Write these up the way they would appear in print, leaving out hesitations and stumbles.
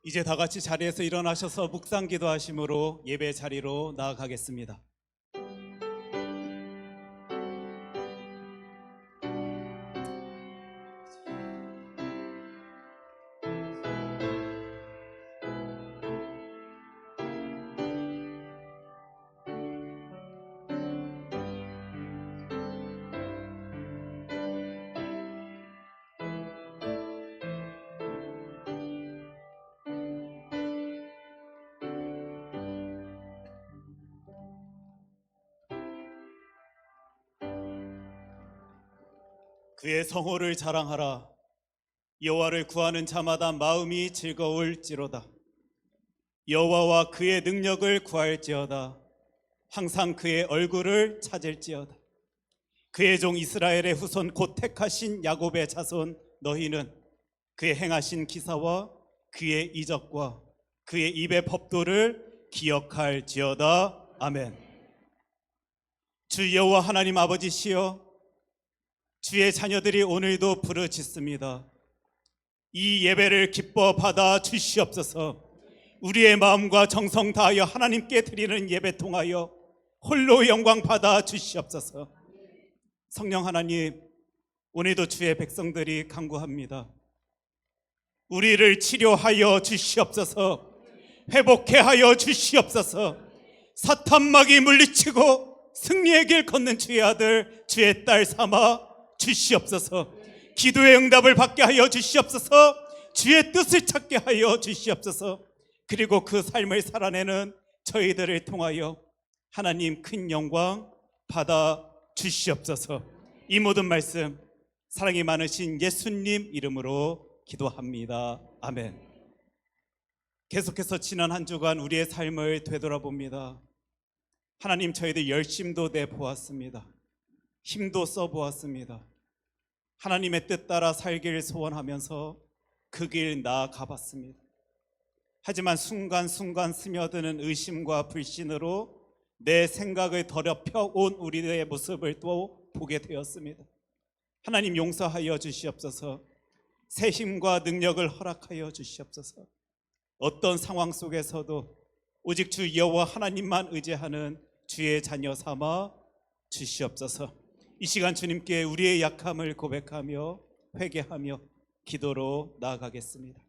이제 다 같이 자리에서 일어나셔서 묵상 기도하심으로 예배 자리로 나아가겠습니다. 그의 성호를 자랑하라. 여호와를 구하는 자마다 마음이 즐거울지로다. 여호와와 그의 능력을 구할지어다. 항상 그의 얼굴을 찾을지어다. 그의 종 이스라엘의 후손 곧 택하신 야곱의 자손 너희는 그의 행하신 기사와 그의 이적과 그의 입의 법도를 기억할지어다. 아멘. 주 여호와 하나님 아버지시여, 주의 자녀들이 오늘도 부르짖습니다. 이 예배를 기뻐 받아 주시옵소서. 우리의 마음과 정성 다하여 하나님께 드리는 예배 통하여 홀로 영광 받아 주시옵소서. 성령 하나님, 오늘도 주의 백성들이 간구합니다. 우리를 치료하여 주시옵소서. 회복해 하여 주시옵소서. 사탄막이 물리치고 승리의 길 걷는 주의 아들 주의 딸 삼아 주시옵소서. 기도의 응답을 받게 하여 주시옵소서. 주의 뜻을 찾게 하여 주시옵소서. 그리고 그 삶을 살아내는 저희들을 통하여 하나님 큰 영광 받아 주시옵소서. 이 모든 말씀 사랑이 많으신 예수님 이름으로 기도합니다. 아멘. 계속해서 지난 한 주간 우리의 삶을 되돌아봅니다. 하나님, 저희들 열심도 내보았습니다. 힘도 써보았습니다. 하나님의 뜻 따라 살기를 소원하면서 그 길 나아가봤습니다. 하지만 순간순간 스며드는 의심과 불신으로 내 생각을 더럽혀 온 우리의 모습을 또 보게 되었습니다. 하나님, 용서하여 주시옵소서. 새 힘과 능력을 허락하여 주시옵소서. 어떤 상황 속에서도 오직 주 여호와 하나님만 의지하는 주의 자녀 삼아 주시옵소서. 이 시간 주님께 우리의 약함을 고백하며 회개하며 기도로 나아가겠습니다.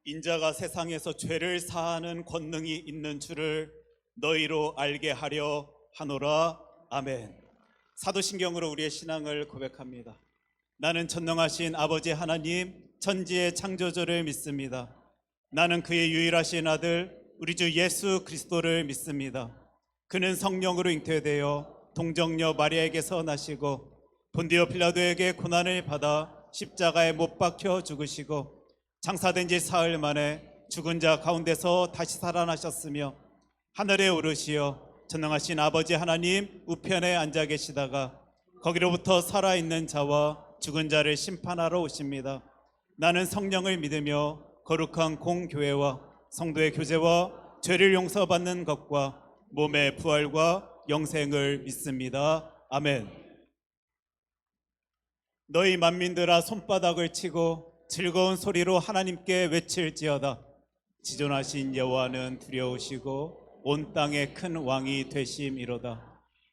인자가 세상에서 죄를 사하는 권능이 있는 줄을 너희로 알게 하려 하노라. 아멘. 사도신경으로 우리의 신앙을 고백합니다. 나는 전능하신 아버지 하나님 천지의 창조주를 믿습니다. 나는 그의 유일하신 아들 우리 주 예수 그리스도를 믿습니다. 그는 성령으로 잉태되어 동정녀 마리아에게서 나시고 본디오 빌라도에게 고난을 받아 십자가에 못 박혀 죽으시고 장사된 지 사흘 만에 죽은 자 가운데서 다시 살아나셨으며 하늘에 오르시어 전능하신 아버지 하나님 우편에 앉아 계시다가 거기로부터 살아있는 자와 죽은 자를 심판하러 오십니다. 나는 성령을 믿으며 거룩한 공교회와 성도의 교제와 죄를 용서받는 것과 몸의 부활과 영생을 믿습니다. 아멘. 너희 만민들아 손바닥을 치고 즐거운 소리로 하나님께 외칠지어다. 지존하신 여호와는 두려우시고 온 땅의 큰 왕이 되심이로다.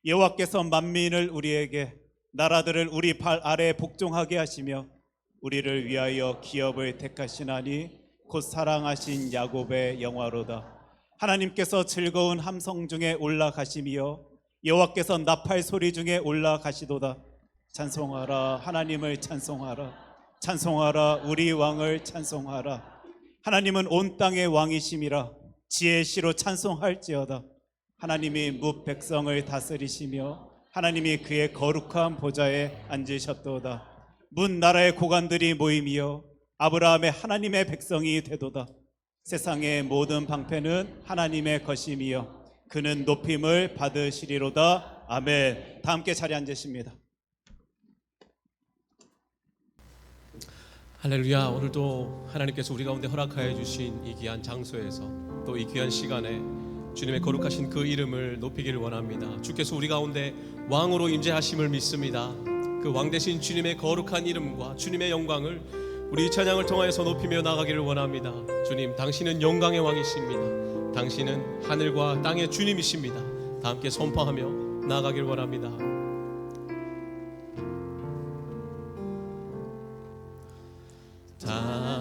여호와께서 만민을 우리에게 나라들을 우리 발 아래 복종하게 하시며 우리를 위하여 기업을 택하시나니 곧 사랑하신 야곱의 영화로다. 하나님께서 즐거운 함성 중에 올라가시며 여호와께서 나팔 소리 중에 올라가시도다. 찬송하라, 하나님을 찬송하라. 찬송하라. 우리 왕을 찬송하라. 하나님은 온 땅의 왕이심이라. 지혜의 시로 찬송할지어다. 하나님이 뭇 백성을 다스리시며 하나님이 그의 거룩한 보좌에 앉으셨도다. 문 나라의 고관들이 모임이여 아브라함의 하나님의 백성이 되도다. 세상의 모든 방패는 하나님의 것임이여 그는 높임을 받으시리로다. 아멘. 다 함께 자리에 앉으십니다. 할렐루야. 오늘도 하나님께서 우리 가운데 허락하여 주신 이 귀한 장소에서 또 이 귀한 시간에 주님의 거룩하신 그 이름을 높이기를 원합니다. 주께서 우리 가운데 왕으로 임재하심을 믿습니다. 그 왕 되신 주님의 거룩한 이름과 주님의 영광을 우리 이 찬양을 통하여서 높이며 나가기를 원합니다. 주님, 당신은 영광의 왕이십니다. 당신은 하늘과 땅의 주님이십니다. 다 함께 선포하며 나가기를 원합니다.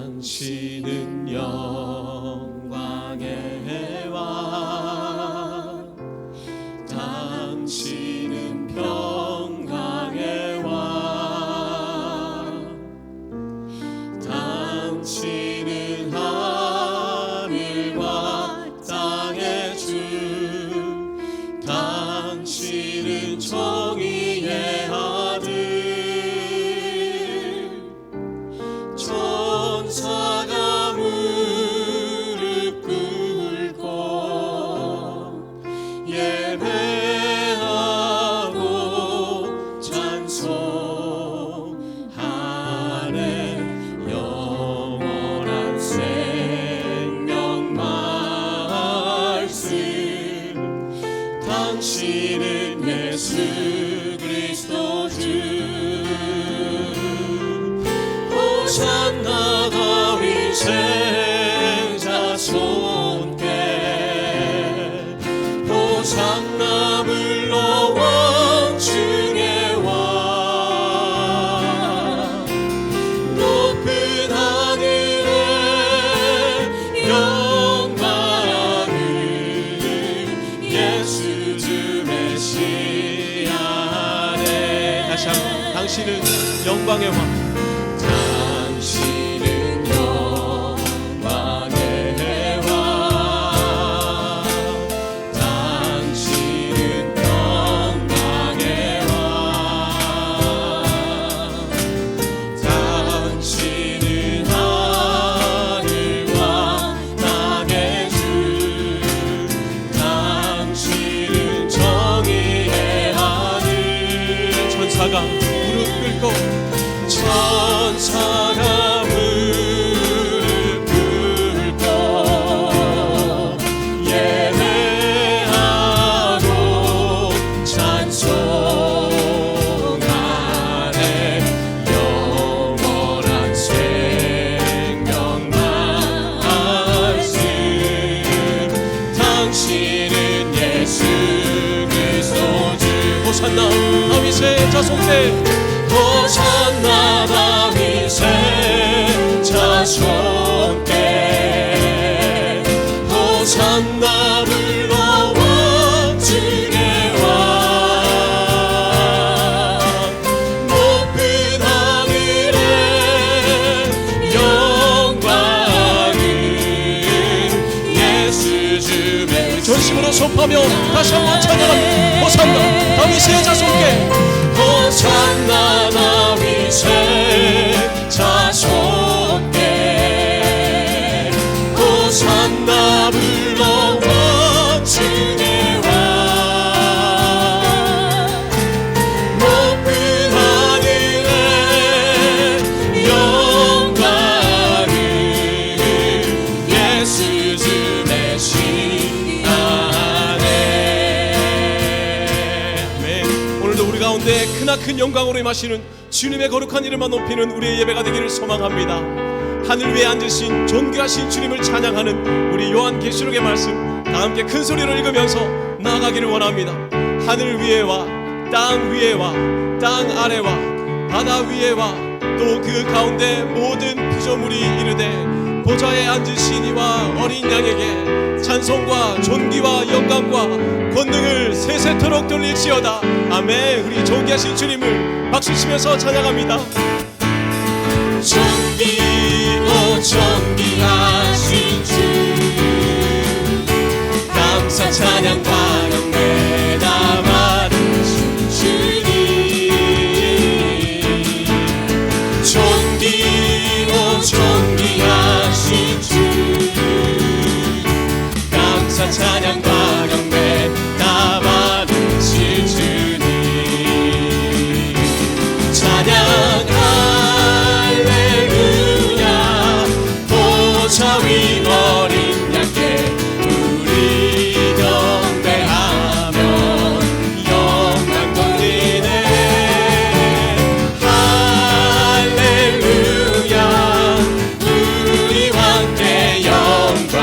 당신은 영광의 왕, 당신은 평강의 왕, 당신은 하늘과 땅의 주, 당신은 정의의 아들, 천사가 무릎 꿇고 예배하고 찬송하네. 영원한 생명 말씀, 당신은 예수 그리스도 주. 호산나 다윗의 자손께, 호산나 물러왕 중의 왕, 높은 하늘에 영광을 예수 주 메시아네. 다시 한번, 당신은 영광의 왕, 당신은 영광의 왕, 당신은 평강의 왕, 당신은 하늘과 땅의 주, 당신은 정의의 아들. 천사가 무릎 꿇고, 천사가 무릎 꿇고 예배하고 찬송하네. 영원한 생명 말씀, 당신은 예수 그리스도 주. 호산나 다윗의 자손께, 호산나 다윗의 자손께, 호산나 불러왕 중의 왕, 높은 하늘에 영광을 예수 주의. 전심으로 선포하며 다시 한번 찬양합니다. 호산나 다윗의 자손께, 호산나 다윗의 자손께, 호산나 불러왕 중의 왕, 높은 하늘에 영광을 예수 주 메시아네. 오늘도 우리 가운데 크나큰 영광으로 임하시는 주님의 거룩한 이름만 높이는 우리의 예배가 되기를 소망합니다. 하늘 위에 앉으신 존귀하신 주님을 찬양하는 우리 요한계시록의 말씀 다 함께 큰 소리로 읽으면서 나아가기를 원합니다. 하늘 위에와 땅 위에와 땅 아래와 바다 위에와 또 그 가운데 모든 피조물이 이르되 보좌에 앉으신 이와 어린 양에게 찬송과 존귀와 영광과 권능을 세세토록 돌릴지어다. 아멘. 우리 존귀하신 주님을 박수치면서 찬양합니다. 존귀하오 존귀하신 주 감사 찬양과 경배 다 받으신 주님 존귀하오 존귀하신 주 감사 찬양과 경배 다 받으신 주님 찬양 할렐루야 보좌 위 어린 양께 우리 경배하며 영광 돌리네 할렐루야 우리 왕께 영광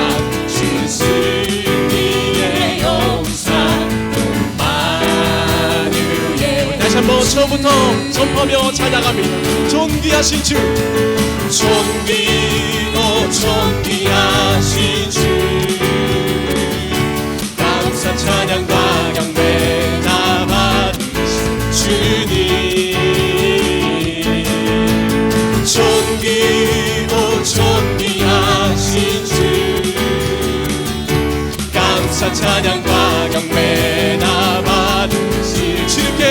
주 승리의 용사 만유의 다시 한번 처음부터 선포하며 찬양합니다. 존귀하신 주 존귀하오 존귀하신 주 감사 찬양과 경배 다 받으신 주님 존귀하오 존귀하신 주 감사 찬양과 경배 다 받으신 주님께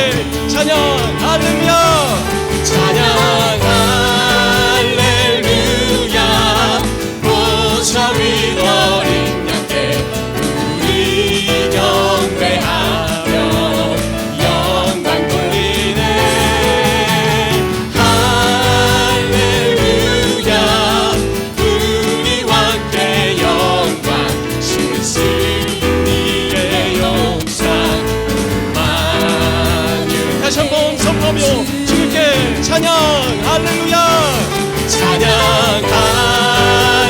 찬양 할렐루야 찬양 할렐루야 보좌 위 어린 양께 우리 경배하며 영광 돌리네 할렐루야 우리 왕께 영광 주 승리의 용사 만유 다시 한번 선포하며 주님께 찬양 할렐루야 찬양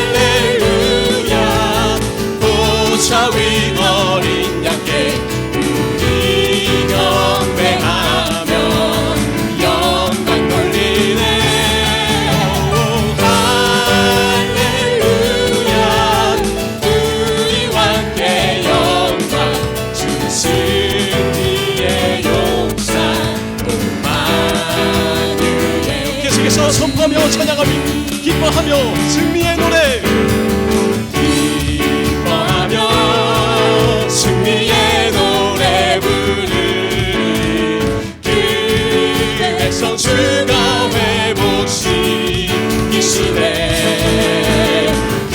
할렐루야 보좌 위 어린 양께 우리 경배하며 영광 돌리네 할렐루야 우리 왕께 영광 주 승리의 용사 만유의 계속해서 선포하며 찬양하며 기뻐하며 승리의 노래 기뻐하며 승리의 노래 부르리 그 백성 주가 회복시키시네 그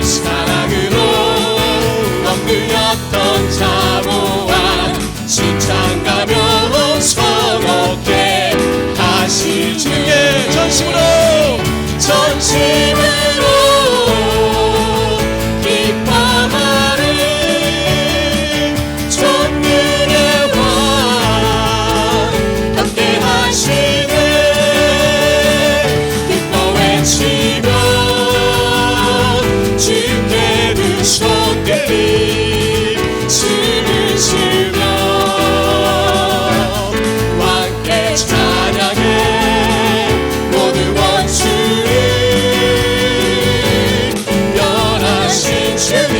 사랑으로 엉그렸던 자모한 칭찬가며 선없게 하실 주의 전심으로 기뻐하리 전능의 왕 함께 하시네 기뻐 외치며 주께 두 손 들이 춤을 추며 왕께 찬양해 모두 원수를 멸하신 주님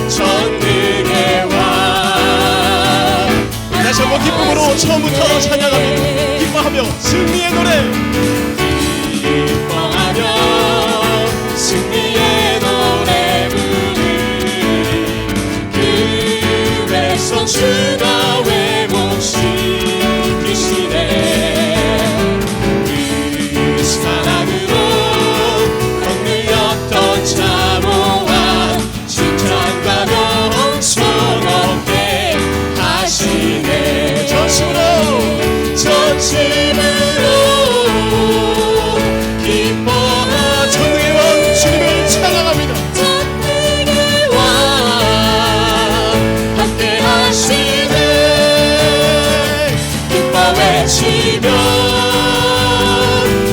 전능의 왕 다시 한번 기쁨으로 처음부터 찬양합니다. 기뻐하며 승리의 노래 기뻐하며 승리의 노래 부르리 그 백성 주가 회복시키시네 그 사랑으로 걷눌렸던 자모한 칭찬가며 손없게 하시네 전심으로 기뻐하 전능의 왕 주님을 찬양합니다 전능의 왕 함께 하시네 기뻐 외치며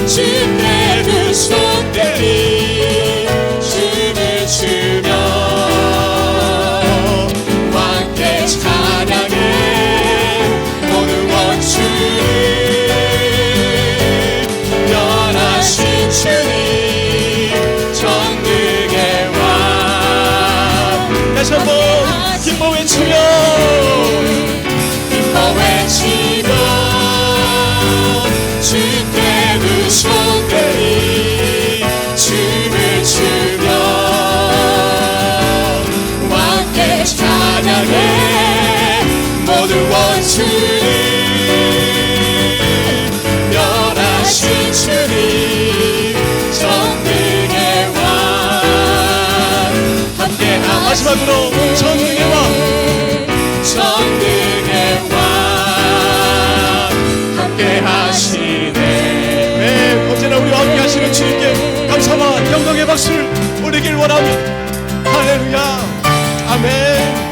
주께 두 손 들이 춤을 추며 왕께 찬양해 모든 원수를 멸하신 주님 전능의 왕 다시 한번 기뻐 외치며 하시네. 네, 언제나 우리와 함께 하시는 주님께 감사와 영광의 박수를 올리길 원합니다. 할렐루야. 아멘.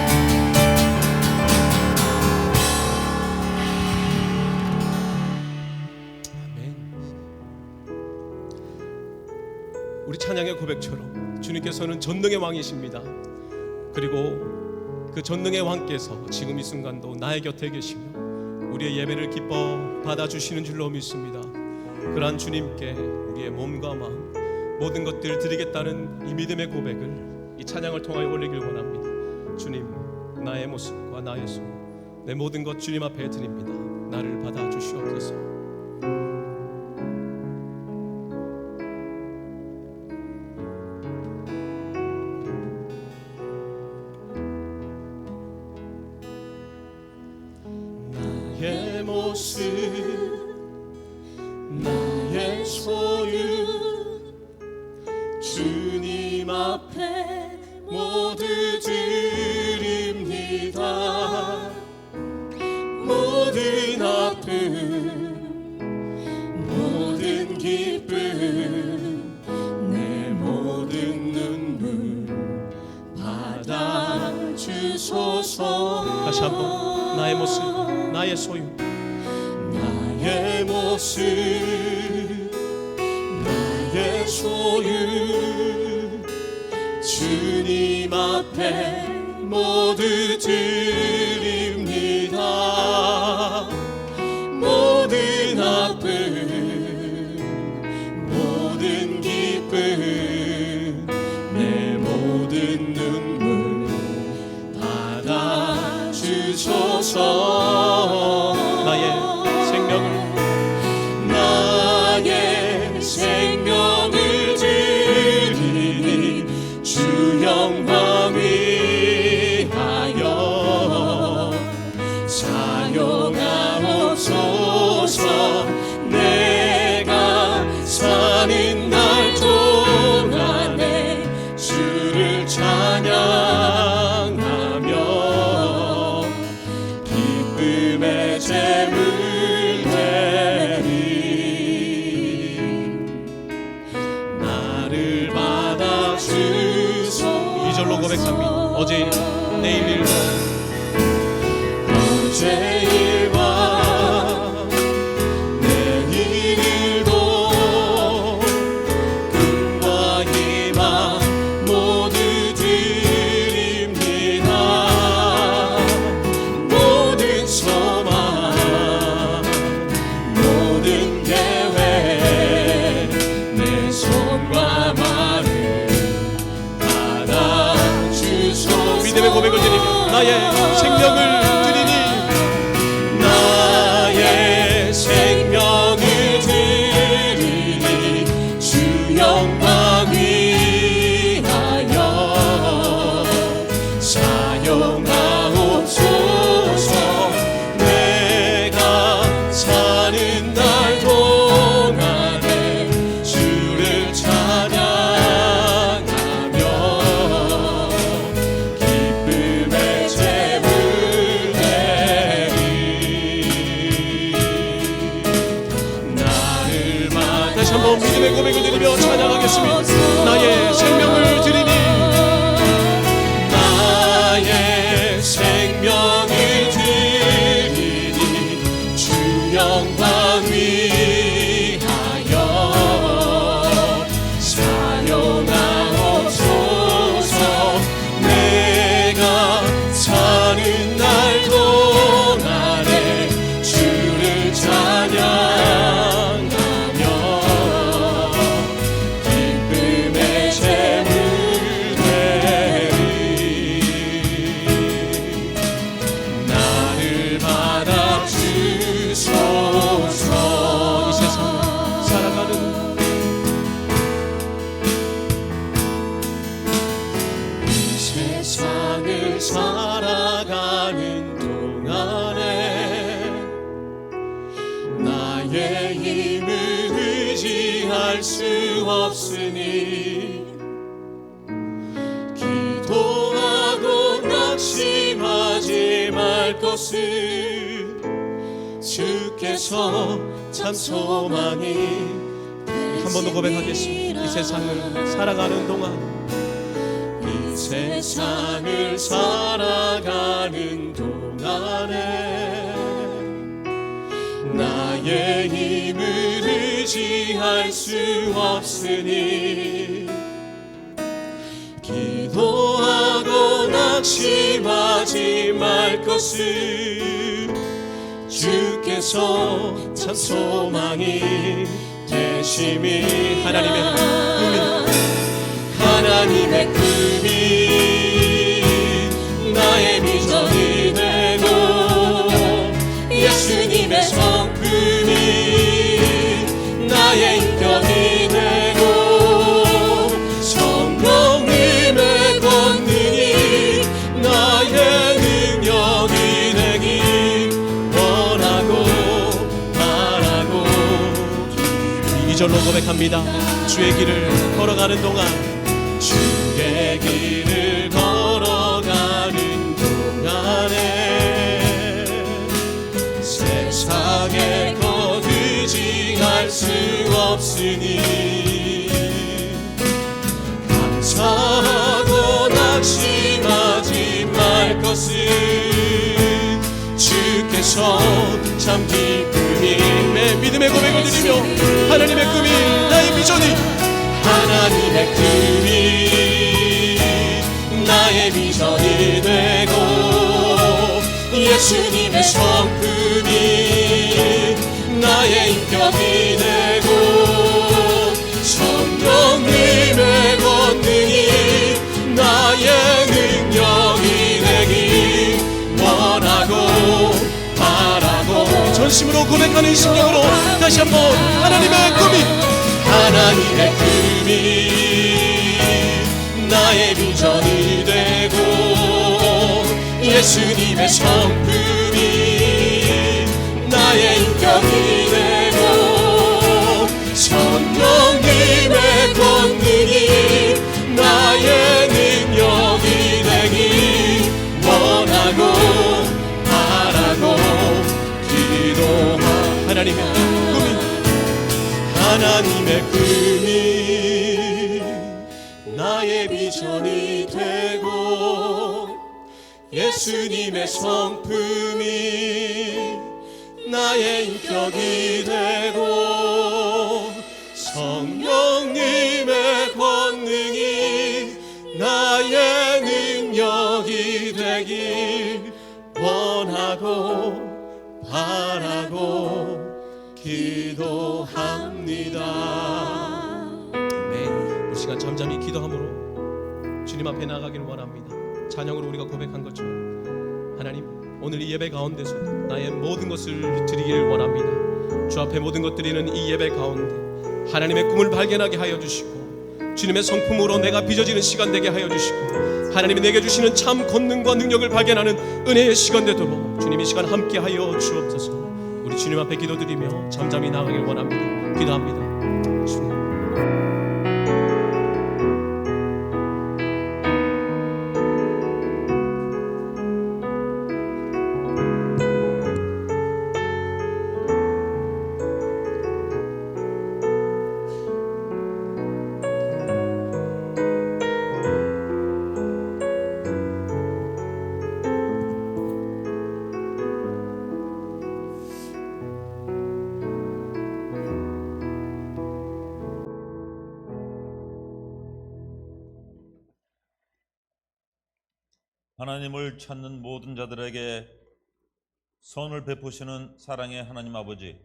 우리 찬양의 고백처럼 주님께서는 전능의 왕이십니다. 그리고 그 전능의 왕께서 지금 이 순간도 나의 곁에 계시며 우리의 예배를 기뻐 받아주시는 줄로 믿습니다. 그러한 주님께 우리의 몸과 마음 모든 것들 드리겠다는 이 믿음의 고백을 이 찬양을 통하여 올리길 원합니다. 주님, 나의 모습과 나의 손, 내 모든 것 주님 앞에 드립니다. 나를 받아주시옵소서. 나의 모습, 나의 소유, 주님 앞에 모두 드립니다. 모든 아픔, 모든 기쁨, 내 모든 눈물 받아주소서. 다시 한번 나의 모습, 나의 소유, 나의 모습, 나의 소유, 주님 앞에 모두 드립니다. 모든 아픔, 모든 기쁨, 내 모든 눈물 받아주소서. 나의 생명을 드리니 주 영광 위하여 사용하옵소서. 내가 사는 날 동안에 주를 찬양하며 기쁨의 제물 고백합니다. 어제 일, 내일 일과 어제 일과 내일 일도 꿈과 희망 모두 드립니다. 모든 소망, 모든 계획, 내 손과 말을 믿음의 고백을 드리며 나의 생명을 드리니 나의 생명을 드리니 주 영광 위하여 사용하옵소서. 내가 사는 날 동안에 주를 찬양하며 믿음의 고백을 드리며 찬양하겠습니다. 나의 생명을 드리니 나의 생명을 드리니 주 영광 위하여 사용하옵소서. 내가 사는 날 동안에 주를 찬양 세상을 살아가는 동안에 나의 힘을 의지할 수 없으니 기도하고 낙심하지 말 것을 주께서 참 소망이. 한 번 더 고백하겠습니다. 이 세상을 살아가는 동안, 이 세상을 살아가는 동안에 나의 힘을 의지할 수 없으니 기도하고 낙심하지 말 것을 주께서 참 소망이 되심이. 하나님의 꿈이 나의 비전이 되고 예수님의 성품이 나의 인격이 되고 성령님의 권능이 나의 능력이 되길 원하고 바라고. 2절로 고백합니다. 주의 길을 걸어가는 동안, 주의 길을 걸어가는 동안에 세상에 것 의지할 수 없으니 감사하고 낙심하지 말 것을 주께서 참 기쁘니. 믿음의 고백을 드리며 하나님의 꿈이 나의 비전이, 하나님의 꿈이 나의 비전이 되고 예수님의 성품이 나의 인격이 되고 성령님의 권능이 나의 능력이 되길 원하고 바라고. 전심으로 고백하는 심령으로 다시 한번 하나님의 꿈이, 하나님의 꿈이 나의 비전이 되고 예수님의 성품이 나의 인격이 되고 성령님의 권능이 나의 능력이 되길 원하고 바라고 기도하. 하나님의 꿈이 나의 비전이 되고 예수님의 성품이 나의 인격이 되고 성령님의 권능이 나의 능력이 되길 원하고 바라고 기도합니다. 아멘. 이 시간 잠잠히 기도함으로 주님 앞에 나가기를 원합니다. 찬양으로 우리가 고백한 것처럼 하나님, 오늘 이 예배 가운데서 나의 모든 것을 드리기를 원합니다. 주 앞에 모든 것 드리는 이 예배 가운데 하나님의 꿈을 발견하게 하여 주시고 주님의 성품으로 내가 빚어지는 시간 되게 하여 주시고 하나님이 내게 주시는 참 권능과 능력을 발견하는 은혜의 시간 되도록 주님 이 시간 함께 하여 주옵소서. 우리 주님 앞에 기도드리며 잠잠히 나가길 원합니다. 기도합니다. 주님. 하나님을 찾는 모든 자들에게 선을 베푸시는 사랑의 하나님 아버지,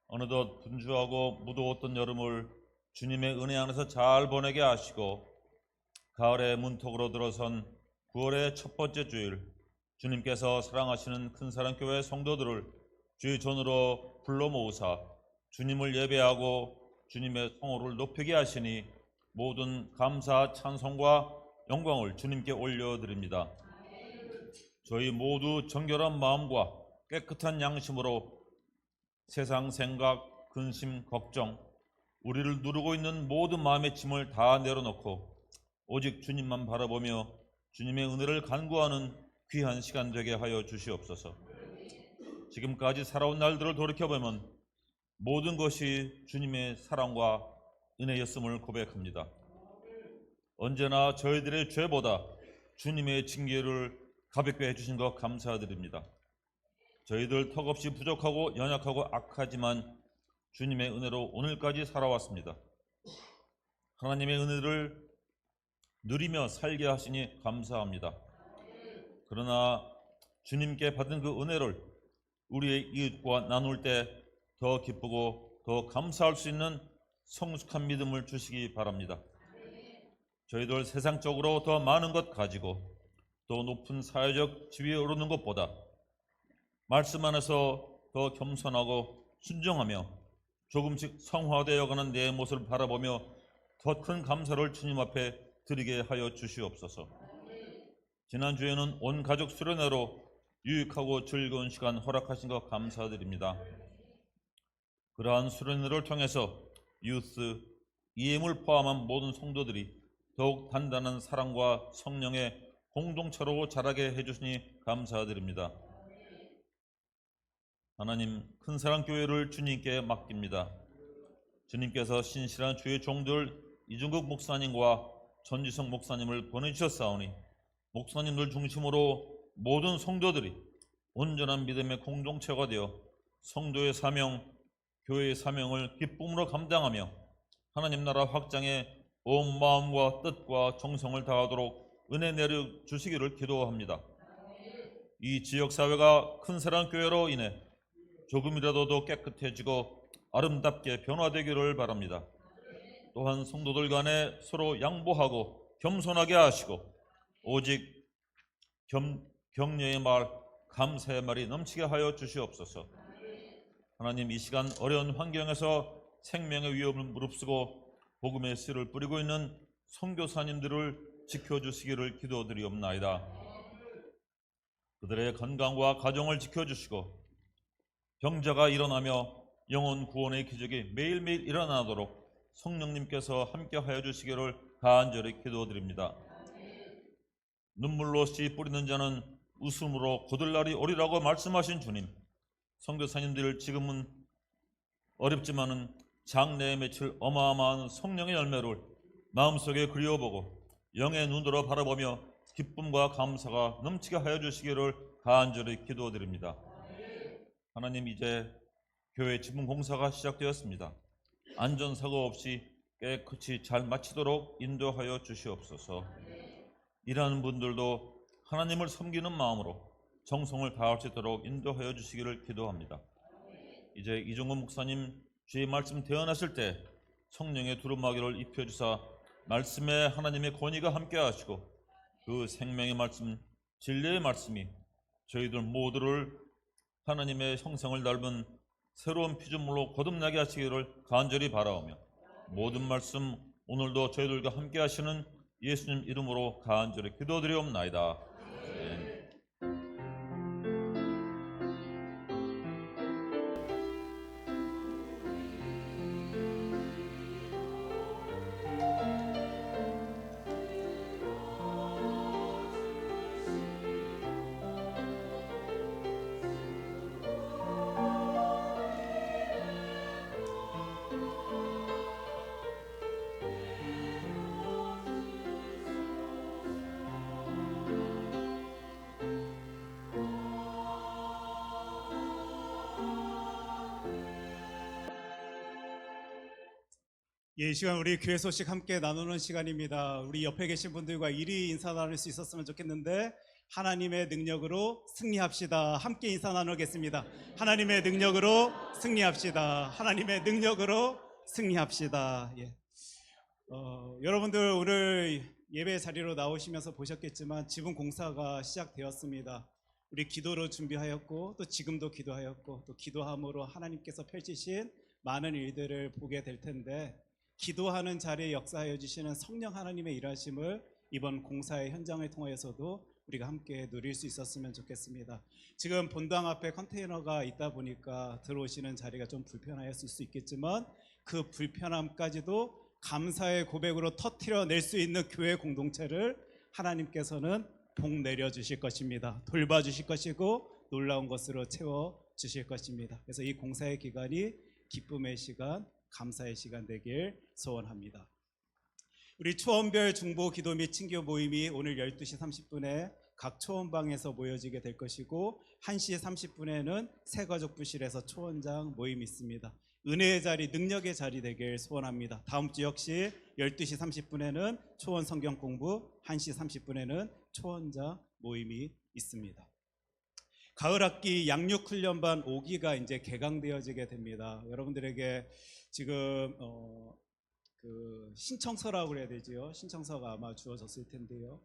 어느덧 분주하고 무더웠던 여름을 주님의 은혜 안에서 잘 보내게 하시고 가을의 문턱으로 들어선 9월의 첫 번째 주일, 주님께서 사랑하시는 큰사랑교회 성도들을 주의 전으로 불러 모으사 주님을 예배하고 주님의 성호를 높이게 하시니 모든 감사, 찬송과 영광을 주님께 올려드립니다. 저희 모두 정결한 마음과 깨끗한 양심으로 세상 생각, 근심, 걱정, 우리를 누르고 있는 모든 마음의 짐을 다 내려놓고 오직 주님만 바라보며 주님의 은혜를 간구하는 귀한 시간 되게 하여 주시옵소서. 지금까지 살아온 날들을 돌이켜보면 모든 것이 주님의 사랑과 은혜였음을 고백합니다. 언제나 저희들의 죄보다 주님의 징계를 가볍게 해주신 것 감사드립니다. 저희들 턱없이 부족하고 연약하고 악하지만 주님의 은혜로 오늘까지 살아왔습니다. 하나님의 은혜를 누리며 살게 하시니 감사합니다. 그러나 주님께 받은 그 은혜를 우리의 이웃과 나눌 때 더 기쁘고 더 감사할 수 있는 성숙한 믿음을 주시기 바랍니다. 저희들 세상적으로 더 많은 것 가지고 더 높은 사회적 지위에 오르는 것보다 말씀 안에서 더 겸손하고 순종하며 조금씩 성화되어가는 내 모습을 바라보며 더 큰 감사를 주님 앞에 드리게 하여 주시옵소서. 지난주에는 온 가족 수련회로 유익하고 즐거운 시간 허락하신 것 감사드립니다. 그러한 수련회를 통해서 유스, EM을 포함한 모든 성도들이 더욱 단단한 사랑과 성령의 공동체로 자라게 해주시니 감사드립니다. 하나님, 큰사랑교회를 주님께 맡깁니다. 주님께서 신실한 주의 종들 이중국 목사님과 전지성 목사님을 보내주셨사오니 목사님들 중심으로 모든 성도들이 온전한 믿음의 공동체가 되어 성도의 사명, 교회의 사명을 기쁨으로 감당하며 하나님 나라 확장에 온 마음과 뜻과 정성을 다하도록 은혜 내려주시기를 기도합니다. 이 지역사회가 큰사랑교회로 인해 조금이라도 더 깨끗해지고 아름답게 변화되기를 바랍니다. 또한 성도들 간에 서로 양보하고 겸손하게 하시고 오직 격려의 말, 감사의 말이 넘치게 하여 주시옵소서. 하나님, 이 시간 어려운 환경에서 생명의 위협을 무릅쓰고 복음의 씨를 뿌리고 있는 선교사님들을 지켜주시기를 기도드리옵나이다. 그들의 건강과 가정을 지켜주시고 병자가 일어나며 영혼 구원의 기적이 매일매일 일어나도록 성령님께서 함께하여 주시기를 간절히 기도드립니다. 눈물로 씨 뿌리는 자는 웃음으로 거둘 날이 오리라고 말씀하신 주님, 선교사님들 지금은 어렵지만은 장래에 맺힐 어마어마한 성령의 열매를 마음속에 그리워보고 영의 눈으로 바라보며 기쁨과 감사가 넘치게 하여 주시기를 간절히 기도드립니다. 하나님, 이제 교회 지붕 공사가 시작되었습니다. 안전사고 없이 깨끗이 잘 마치도록 인도하여 주시옵소서. 일하는 분들도 하나님을 섬기는 마음으로 정성을 다할 수 있도록 인도하여 주시기를 기도합니다. 이제 이종근 목사님 주의 말씀 대언하실 때 성령의 두루마기를 입혀주사 말씀에 하나님의 권위가 함께 하시고 그 생명의 말씀, 진리의 말씀이 저희들 모두를 하나님의 형상을 닮은 새로운 피조물로 거듭나게 하시기를 간절히 바라오며 모든 말씀 오늘도 저희들과 함께 하시는 예수님 이름으로 간절히 기도드리옵나이다. 아멘. 이 시간 우리 교회 소식 함께 나누는 시간입니다. 우리 옆에 계신 분들과 이리 인사 나눌 수 있었으면 좋겠는데 하나님의 능력으로 승리합시다. 함께 인사 나누겠습니다. 하나님의 능력으로 승리합시다. 하나님의 능력으로 승리합시다. 예. 여러분들 오늘 예배 자리로 나오시면서 보셨겠지만 지붕 공사가 시작되었습니다. 우리 기도로 준비하였고 또 지금도 기도하였고 또 기도함으로 하나님께서 펼치신 많은 일들을 보게 될 텐데 기도하는 자리에 역사하여 주시는 성령 하나님의 일하심을 이번 공사의 현장을 통해서도 우리가 함께 누릴 수 있었으면 좋겠습니다. 지금 본당 앞에 컨테이너가 있다 보니까 들어오시는 자리가 좀 불편하였을 수 있겠지만 그 불편함까지도 감사의 고백으로 터뜨려낼 수 있는 교회 공동체를 하나님께서는 복 내려주실 것입니다. 돌봐주실 것이고 놀라운 것으로 채워주실 것입니다. 그래서 이 공사의 기간이 기쁨의 시간, 감사의 시간 되길 소원합니다. 우리 초원별 중보 기도 및 친교 모임이 오늘 12시 30분에 각 초원방에서 모여지게 될 것이고 1시 30분에는 새가족부실에서 초원장 모임이 있습니다. 은혜의 자리, 능력의 자리 되길 소원합니다. 다음 주 역시 12시 30분에는 초원 성경 공부, 1시 30분에는 초원장 모임이 있습니다. 가을 학기 양육 훈련반 5기가 이제 개강되어지게 됩니다. 여러분들에게 지금 신청서라고 그래야 되죠. 신청서가 아마 주어졌을 텐데요.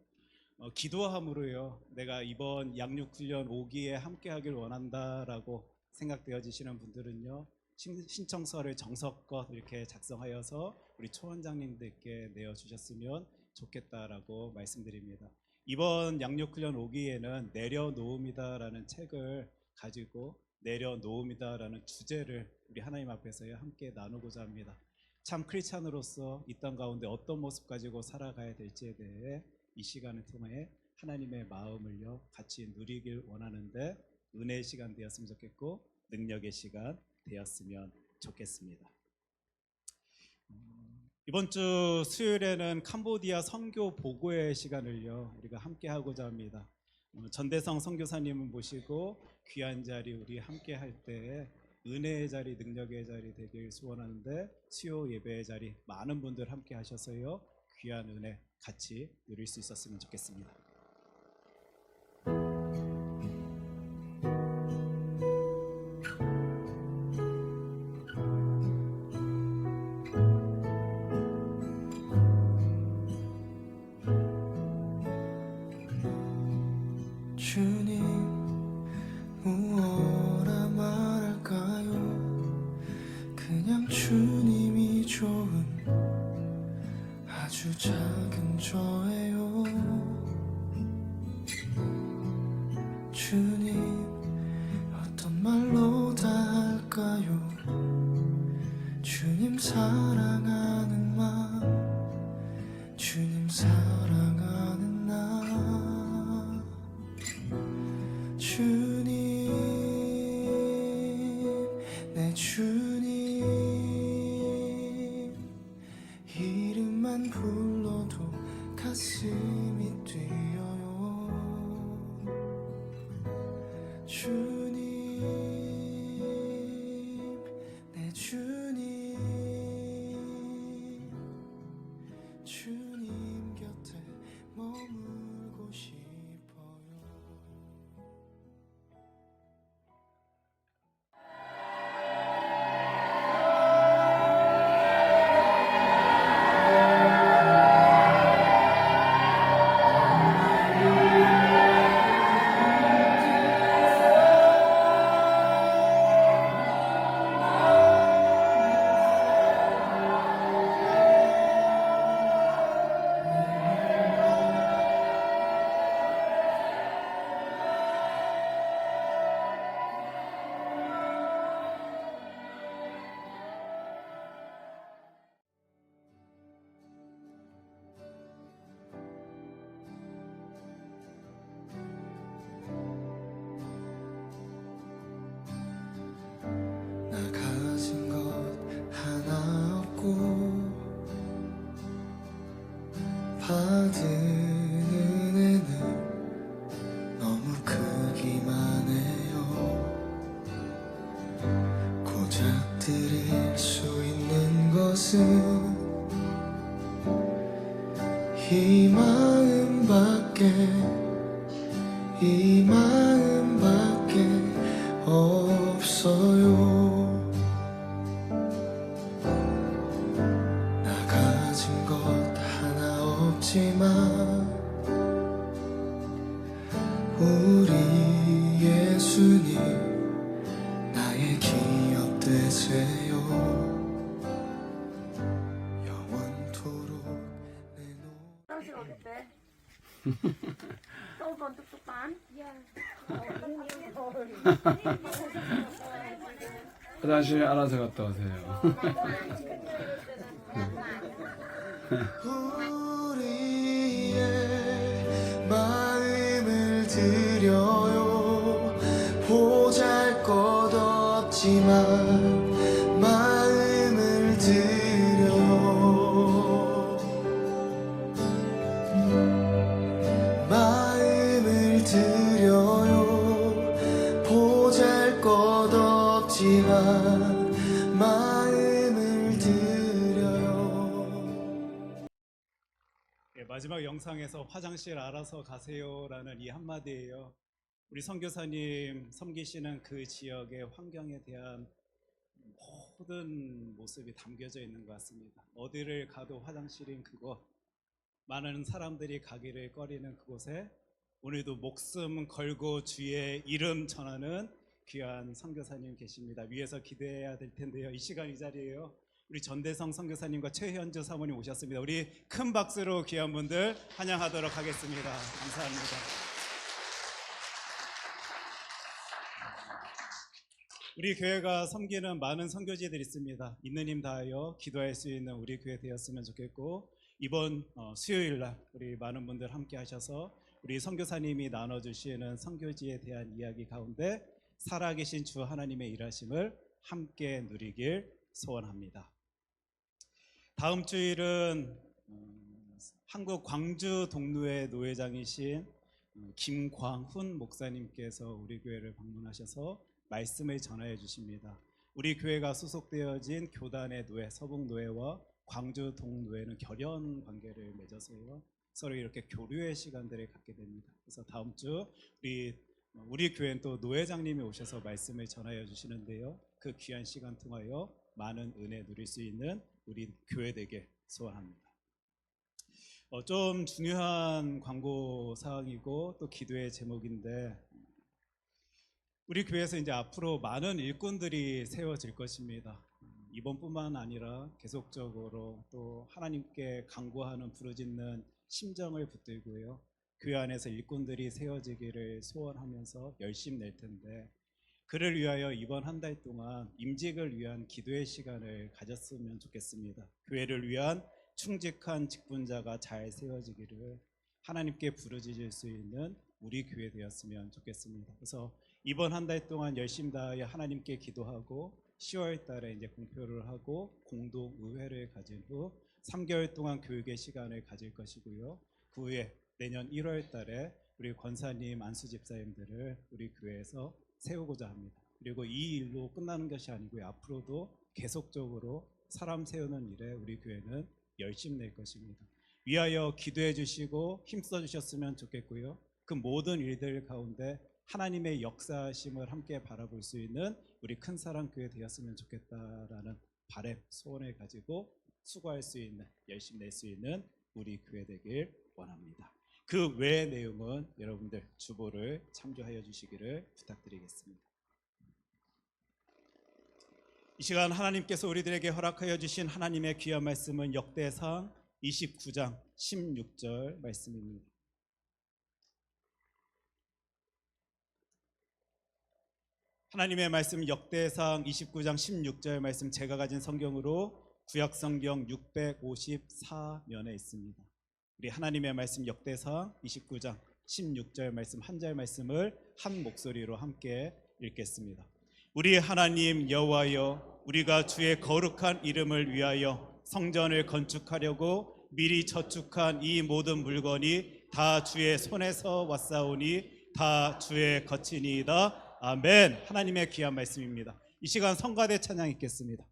기도함으로요. 내가 이번 양육 훈련 5기에 함께하길 원한다라고 생각되어지시는 분들은요. 신청서를 정석껏 이렇게 작성하여서 우리 초원장님들께 내어주셨으면 좋겠다라고 말씀드립니다. 이번 양육훈련 5기에는 내려놓음이다라는 책을 가지고 내려놓음이다라는 주제를 우리 하나님 앞에서 함께 나누고자 합니다. 참 크리스찬으로서 이 땅 가운데 어떤 모습 가지고 살아가야 될지에 대해 이 시간을 통해 하나님의 마음을요 같이 누리길 원하는데 은혜의 시간 되었으면 좋겠고 능력의 시간 되었으면 좋겠습니다. 이번 주 수요일에는 캄보디아 선교 보고의 시간을요 우리가 함께 하고자 합니다. 전대성 선교사님을 모시고 귀한 자리 우리 함께 할 때 은혜의 자리, 능력의 자리 되길 소원하는데 수요 예배의 자리 많은 분들 함께 하셔서요 귀한 은혜 같이 누릴 수 있었으면 좋겠습니다. 주님 무엇라 말할까요? 그냥 주님이 좋은 아주 작은 저예요. 주님 어떤 말로 다 할까요? 주님 사랑하는 마음, 주님 사랑하는 나. 주님, 내 주님, 이름만 불러도 가슴이 뛰어요. 주님, 내 주님, 주님 곁에 머물고 싶어요. 나 가진 것 하나 없고 받은 은혜는 너무 크기만 해요. 고작 드릴 수 있는 것은 이 마음밖에 없어요. 나 가진 것 하나 없지만 우리 예수님 나의 기업 되세요. 영원토록 Tao chưa được bé. Tao còn tục tục bán. 화장실 알아서 갔다 오세요. 우리의 마음을 드려요. 보잘것 없지만 마지막 영상에서 화장실 알아서 가세요라는 이 한마디예요. 우리 선교사님 섬기시는 그 지역의 환경에 대한 모든 모습이 담겨져 있는 것 같습니다. 어디를 가도 화장실인 그곳, 많은 사람들이 가기를 꺼리는 그곳에 오늘도 목숨 걸고 주의 이름 전하는 귀한 선교사님 계십니다. 위에서 기대해야 될 텐데요. 이 시간 이 자리에요. 우리 전대성 선교사님과 최현주 사모님 오셨습니다. 우리 큰 박수로 귀한 분들 환영하도록 하겠습니다. 감사합니다. 우리 교회가 섬기는 많은 선교지들이 있습니다. 있는 힘 다하여 기도할 수 있는 우리 교회 되었으면 좋겠고, 이번 수요일 날 우리 많은 분들 함께 하셔서 우리 선교사님이 나눠주시는 선교지에 대한 이야기 가운데 살아계신 주 하나님의 일하심을 함께 누리길 소원합니다. 다음 주일은 한국 광주 동로의 노회장이신 김광훈 목사님께서 우리 교회를 방문하셔서 말씀을 전하여 주십니다. 우리 교회가 소속되어진 교단의 노회, 서북노회와 광주 동노회는 결연 관계를 맺어서요, 서로 이렇게 교류의 시간들을 갖게 됩니다. 그래서 다음 주 우리 교회는 또 노회장님이 오셔서 말씀을 전하여 주시는데요, 그 귀한 시간 통하여 많은 은혜 누릴 수 있는 우리 교회 되게 소원합니다. 좀 중요한 광고 사항이고 또 기도의 제목인데, 우리 교회에서 이제 앞으로 많은 일꾼들이 세워질 것입니다. 이번뿐만 아니라 계속적으로 또 하나님께 간구하는 부르짖는 심정을 붙들고요, 교회 안에서 일꾼들이 세워지기를 소원하면서 열심 낼 텐데, 그를 위하여 이번 한 달 동안 임직을 위한 기도의 시간을 가졌으면 좋겠습니다. 교회를 위한 충직한 직분자가 잘 세워지기를 하나님께 부르짖을 수 있는 우리 교회 되었으면 좋겠습니다. 그래서 이번 한 달 동안 열심 다하여 하나님께 기도하고 10월 달에 이제 공표를 하고 공동 의회를 가진 후 3개월 동안 교육의 시간을 가질 것이고요. 그 후에 내년 1월 달에 우리 권사님, 안수 집사님들을 우리 교회에서 세우고자 합니다. 그리고 이 일로 끝나는 것이 아니고요, 앞으로도 계속적으로 사람 세우는 일에 우리 교회는 열심 낼 것입니다. 위하여 기도해 주시고 힘써 주셨으면 좋겠고요, 그 모든 일들 가운데 하나님의 역사심을 함께 바라볼 수 있는 우리 큰사랑교회 되었으면 좋겠다라는 바람, 소원을 가지고 수고할 수 있는, 열심 낼 수 있는 우리 교회 되길 원합니다. 그 외의 내용은 여러분들 주보를 참조하여 주시기를 부탁드리겠습니다. 이 시간 하나님께서 우리들에게 허락하여 주신 하나님의 귀한 말씀은 역대상 29장 16절 말씀입니다. 하나님의 말씀 역대상 29장 16절 말씀, 제가 가진 성경으로 구약성경 654면에 있습니다. 우리 하나님의 말씀 역대상 29장 16절 말씀 한 절 말씀을 한 목소리로 함께 읽겠습니다. 우리 하나님 여호와여, 우리가 주의 거룩한 이름을 위하여 성전을 건축하려고 미리 저축한 이 모든 물건이 다 주의 손에서 왔사오니 다 주의 것이니이다. 아멘. 하나님의 귀한 말씀입니다. 이 시간 성가대 찬양 읽겠습니다.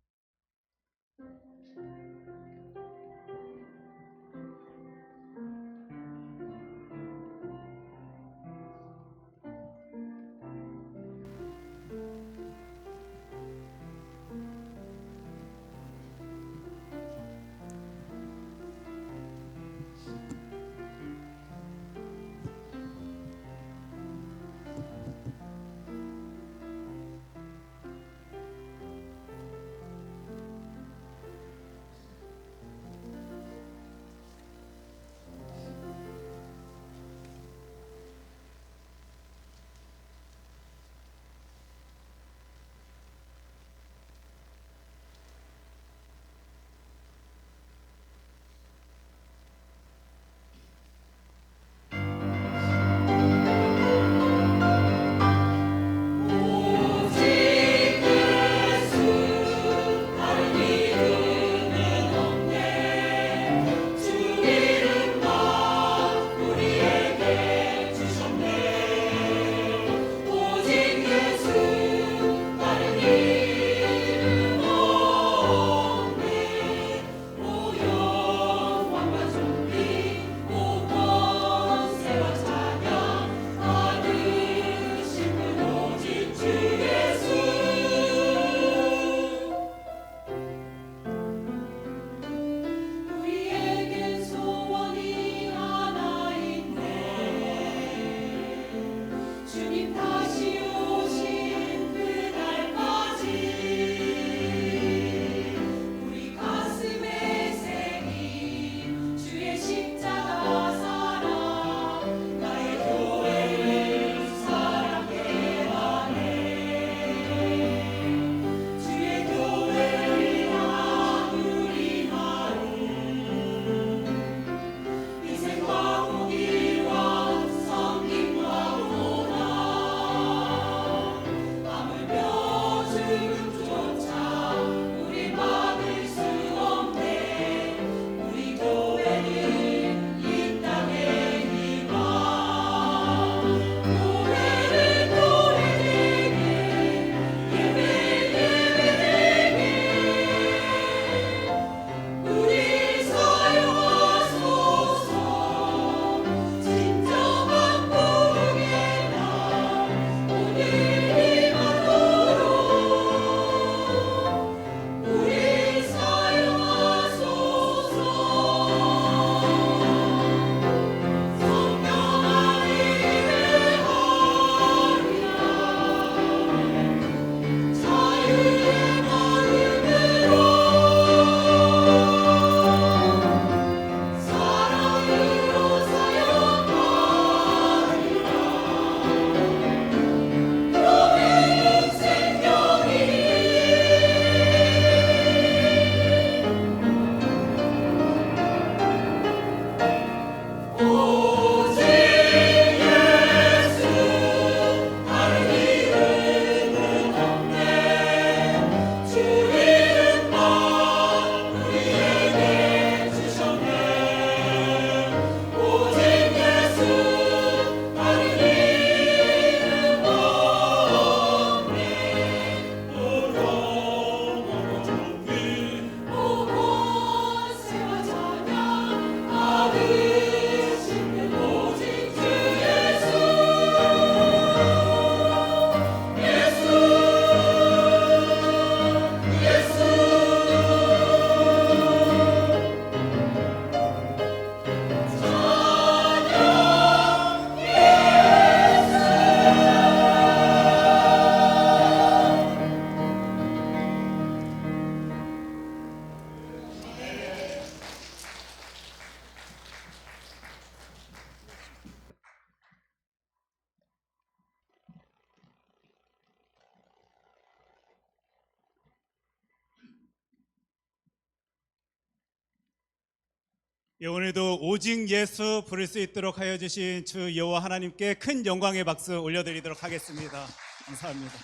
예, 오늘도 오직 예수 부를 수 있도록 하여 주신 주 여호와 하나님께 큰 영광의 박수 올려드리도록 하겠습니다. 감사합니다.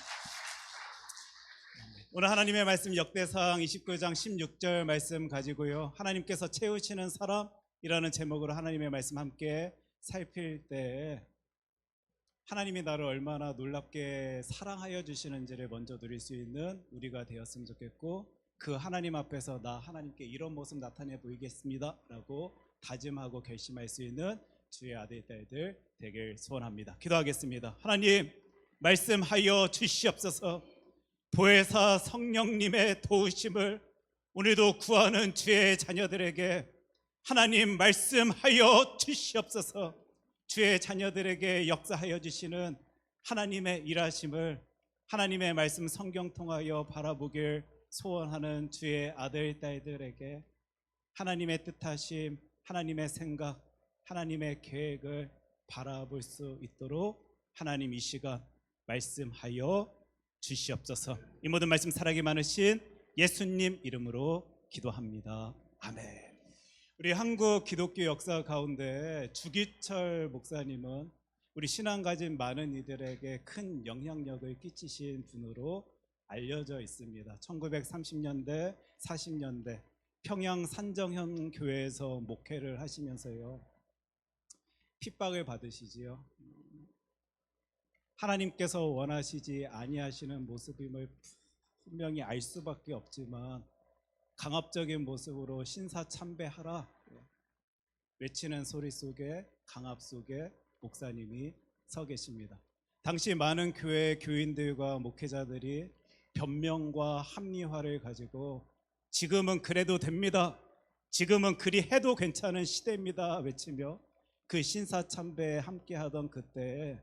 오늘 하나님의 말씀 역대상 29장 16절 말씀 가지고요, 하나님께서 채우시는 사람이라는 제목으로 하나님의 말씀 함께 살필 때 하나님이 나를 얼마나 놀랍게 사랑하여 주시는지를 먼저 누릴 수 있는 우리가 되었으면 좋겠고, 그 하나님 앞에서 나 하나님께 이런 모습 나타내 보이겠습니다 라고 다짐하고 결심할 수 있는 주의 아들 딸들 되길 소원합니다. 기도하겠습니다. 하나님, 말씀하여 주시옵소서. 보혜사 성령님의 도우심을 오늘도 구하는 주의 자녀들에게 하나님 말씀하여 주시옵소서. 주의 자녀들에게 역사하여 주시는 하나님의 일하심을 하나님의 말씀 성경 통하여 바라보길 소원하는 주의 아들 딸들에게 하나님의 뜻하심, 하나님의 생각, 하나님의 계획을 바라볼 수 있도록 하나님 이 시간 말씀하여 주시옵소서. 이 모든 말씀 사랑이 많으신 예수님 이름으로 기도합니다. 아멘. 우리 한국 기독교 역사 가운데 주기철 목사님은 우리 신앙 가진 많은 이들에게 큰 영향력을 끼치신 분으로 알려져 있습니다. 1930년대, 40년대 평양 산정현 교회에서 목회를 하시면서요, 핍박을 받으시지요. 하나님께서 원하시지 아니하시는 모습임을 분명히 알 수밖에 없지만 강압적인 모습으로 신사참배하라 외치는 소리 속에, 강압 속에 목사님이 서 계십니다. 당시 많은 교회 교인들과 목회자들이 변명과 합리화를 가지고 지금은 그래도 됩니다, 지금은 그리 해도 괜찮은 시대입니다 외치며 그 신사참배에 함께하던 그때에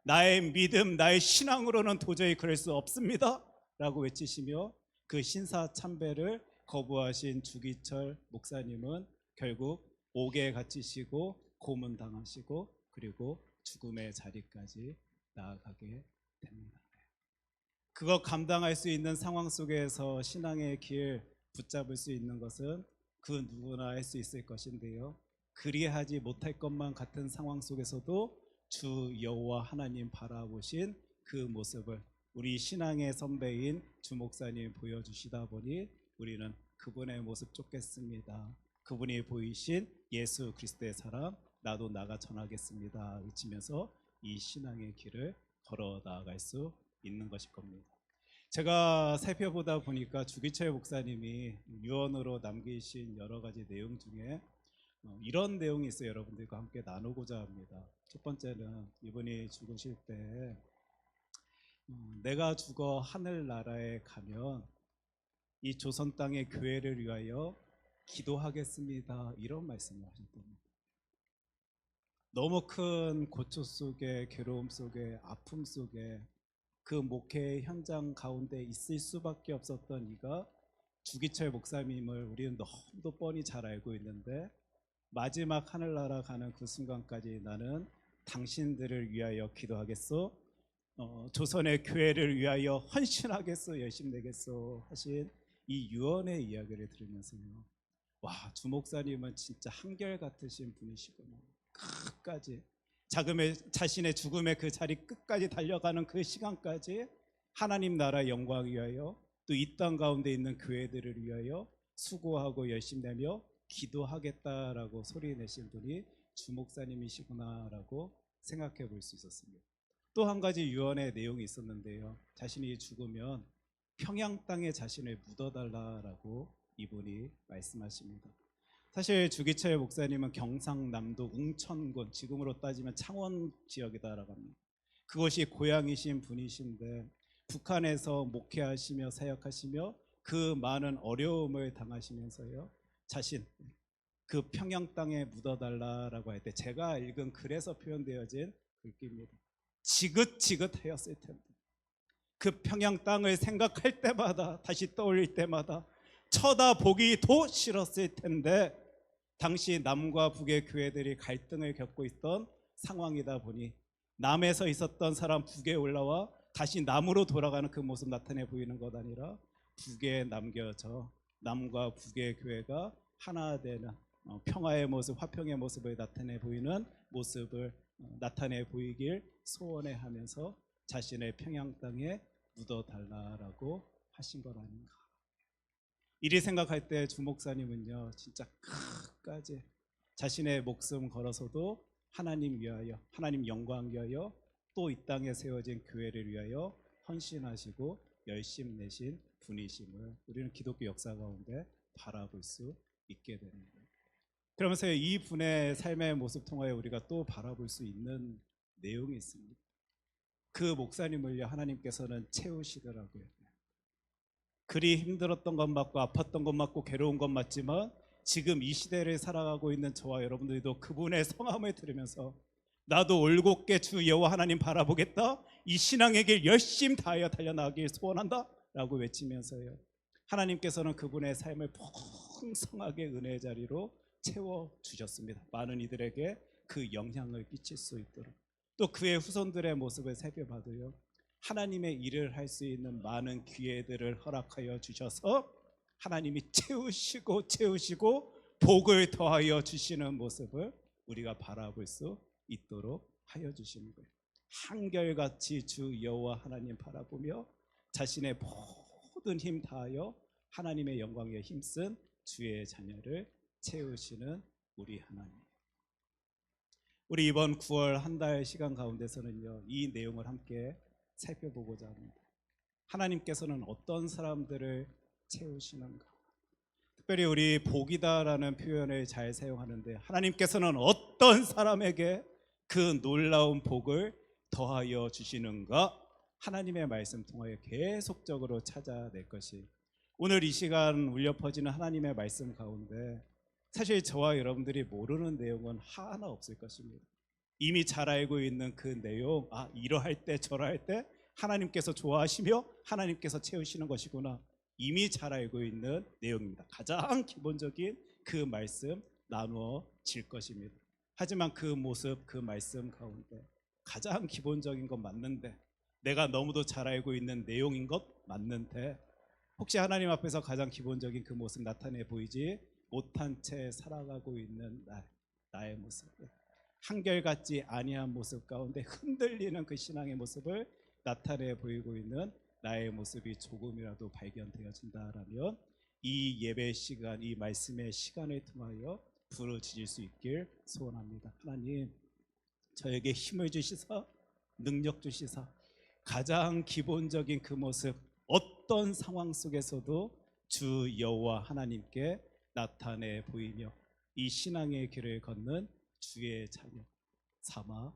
나의 믿음, 나의 신앙으로는 도저히 그럴 수 없습니다 라고 외치시며 그 신사참배를 거부하신 주기철 목사님은 결국 옥에 갇히시고 고문당하시고 그리고 죽음의 자리까지 나아가게 됩니다. 그거 감당할 수 있는 상황 속에서 신앙의 길 붙잡을 수 있는 것은 그 누구나 할 수 있을 것인데요, 그리하지 못할 것만 같은 상황 속에서도 주 여호와 하나님 바라보신 그 모습을 우리 신앙의 선배인 주 목사님 보여주시다 보니 우리는 그분의 모습 쫓겠습니다. 그분이 보이신 예수 그리스도의 사람 나도 나가 전하겠습니다 외치면서 이 신앙의 길을 걸어 나아갈 수 있는 것일 겁니다. 제가 살펴보다 보니까 주기철 목사님이 유언으로 남기신 여러 가지 내용 중에 이런 내용이 있어요. 여러분들과 함께 나누고자 합니다. 첫 번째는 이분이 죽으실 때 내가 죽어 하늘나라에 가면 이 조선 땅의 교회를 위하여 기도하겠습니다 이런 말씀을 하셨답니다. 너무 큰 고초 속에, 괴로움 속에, 아픔 속에 그 목회 현장 가운데 있을 수밖에 없었던 이가 주기철 목사님을 우리는 너무도 뻔히 잘 알고 있는데 마지막 하늘나라 가는 그 순간까지 나는 당신들을 위하여 기도하겠소, 조선의 교회를 위하여 헌신하겠소, 열심 내겠소 하신 이 유언의 이야기를 들으면서요, 와, 주 목사님은 진짜 한결같으신 분이시구나. 끝까지 자신의 죽음의 그 자리 끝까지 달려가는 그 시간까지 하나님 나라 영광 위하여 또 이 땅 가운데 있는 교회들을 위하여 수고하고 열심 내며 기도하겠다라고 소리 내신 분이 주 목사님이시구나라고 생각해 볼 수 있었습니다. 또 한 가지 유언의 내용이 있었는데요, 자신이 죽으면 평양 땅에 자신을 묻어달라라고 이분이 말씀하십니다. 사실 주기철 목사님은 경상남도 웅천군, 지금으로 따지면 창원 지역이다라고 합니다. 그것이 고향이신 분이신데 북한에서 목회하시며 사역하시며 그 많은 어려움을 당하시면서요, 자신 그 평양 땅에 묻어달라라고 할 때 제가 읽은 글에서 표현되어진 글귀입니다. 지긋지긋하였을 텐데 그 평양 땅을 생각할 때마다, 다시 떠올릴 때마다 쳐다보기도 싫었을 텐데 당시 남과 북의 교회들이 갈등을 겪고 있던 상황이다 보니 남에서 있었던 사람 북에 올라와 다시 남으로 돌아가는 그 모습 나타내 보이는 것 아니라 북에 남겨져 남과 북의 교회가 하나 되는 평화의 모습, 화평의 모습을 나타내 보이는 모습을 나타내 보이길 소원해 하면서 자신의 평양 땅에 묻어달라라고 하신 것 아닌가. 이리 생각할 때 주목사님은요, 진짜 끝까지 자신의 목숨 걸어서도 하나님 위하여, 하나님 영광 위하여, 또 이 땅에 세워진 교회를 위하여 헌신하시고 열심 내신 분이심을 우리는 기독교 역사 가운데 바라볼 수 있게 되는 거예요. 그러면서 이 분의 삶의 모습 통하여 우리가 또 바라볼 수 있는 내용이 있습니다. 그 목사님을요, 하나님께서는 채우시더라고요. 그리 힘들었던 것 맞고 아팠던 것 맞고 괴로운 것 맞지만 지금 이 시대를 살아가고 있는 저와 여러분들도 그분의 성함을 들으면서 나도 올곧게 주 여호와 하나님 바라보겠다, 이 신앙의 길 열심 다하여 달려나가길 소원한다 라고 외치면서요, 하나님께서는 그분의 삶을 풍성하게 은혜의 자리로 채워주셨습니다. 많은 이들에게 그 영향을 끼칠 수 있도록, 또 그의 후손들의 모습을 살펴봐도요, 하나님의 일을 할 수 있는 많은 기회들을 허락하여 주셔서 하나님이 채우시고 복을 더하여 주시는 모습을 우리가 바라볼 수 있도록 하여 주시는 거예요. 한결같이 주 여호와 하나님 바라보며 자신의 모든 힘 다하여 하나님의 영광에 힘쓴 주의 자녀를 채우시는 우리 하나님. 우리 이번 9월 한 달 시간 가운데서는요, 이 내용을 함께 살펴보고자 합니다. 하나님께서는 어떤 사람들을 채우시는가? 특별히 우리 복이다라는 표현을 잘 사용하는데, 하나님께서는 어떤 사람에게 그 놀라운 복을 더하여 주시는가? 하나님의 말씀 통하여 계속적으로 찾아낼 것이 오늘 이 시간 울려 퍼지는 하나님의 말씀 가운데 사실 저와 여러분들이 모르는 내용은 하나 없을 것입니다. 이미 잘 알고 있는 그 내용, 이러할 때 저러할 때 하나님께서 좋아하시며 하나님께서 채우시는 것이구나, 이미 잘 알고 있는 내용입니다. 가장 기본적인 그 말씀 나누어질 것입니다. 하지만 그 모습, 그 말씀 가운데 가장 기본적인 것 맞는데, 내가 너무도 잘 알고 있는 내용인 것 맞는데, 혹시 하나님 앞에서 가장 기본적인 그 모습 나타내 보이지 못한 채 살아가고 있는 나의 모습, 한결같지 아니한 모습 가운데 흔들리는 그 신앙의 모습을 나타내 보이고 있는 나의 모습이 조금이라도 발견되어진다라면 이 예배 시간, 이 말씀의 시간을 통하여 부르짖을 수 있길 소원합니다. 하나님, 저에게 힘을 주시사, 능력 주시사, 가장 기본적인 그 모습, 어떤 상황 속에서도 주 여호와 하나님께 나타내 보이며 이 신앙의 길을 걷는 주의 자녀 삼아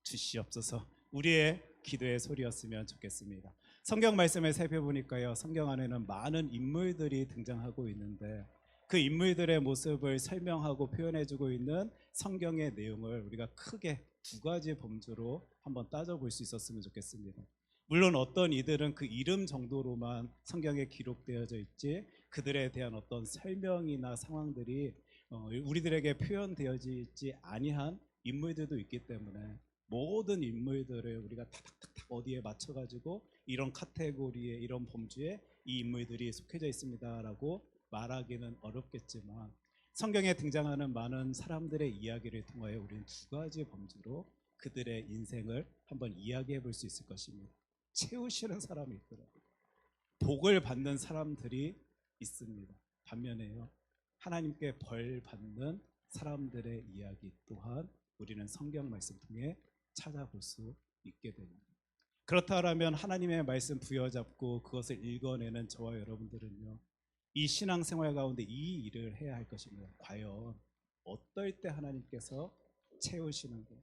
주시옵소서. 우리의 기도의 소리였으면 좋겠습니다. 성경 말씀을 살펴보니까요, 성경 안에는 많은 인물들이 등장하고 있는데 그 인물들의 모습을 설명하고 표현해주고 있는 성경의 내용을 우리가 크게 두 가지 범주로 한번 따져볼 수 있었으면 좋겠습니다. 물론 어떤 이들은 그 이름 정도로만 성경에 기록되어져 있지 그들에 대한 어떤 설명이나 상황들이 우리들에게 표현되어지지 아니한 인물들도 있기 때문에 모든 인물들을 우리가 탁탁탁 어디에 맞춰가지고 이런 카테고리에, 이런 범주에 이 인물들이 속해져 있습니다라고 말하기는 어렵겠지만, 성경에 등장하는 많은 사람들의 이야기를 통하여 우리는 두 가지 범주로 그들의 인생을 한번 이야기해 볼 수 있을 것입니다. 채우시는 사람이 있더라고요. 복을 받는 사람들이 있습니다. 반면에요, 하나님께 벌 받는 사람들의 이야기 또한 우리는 성경 말씀 통해 찾아볼 수 있게 됩니다. 그렇다면 하나님의 말씀 부여잡고 그것을 읽어내는 저와 여러분들은요, 이 신앙생활 가운데 이 일을 해야 할 것입니다. 과연 어떨 때 하나님께서 채우시는가,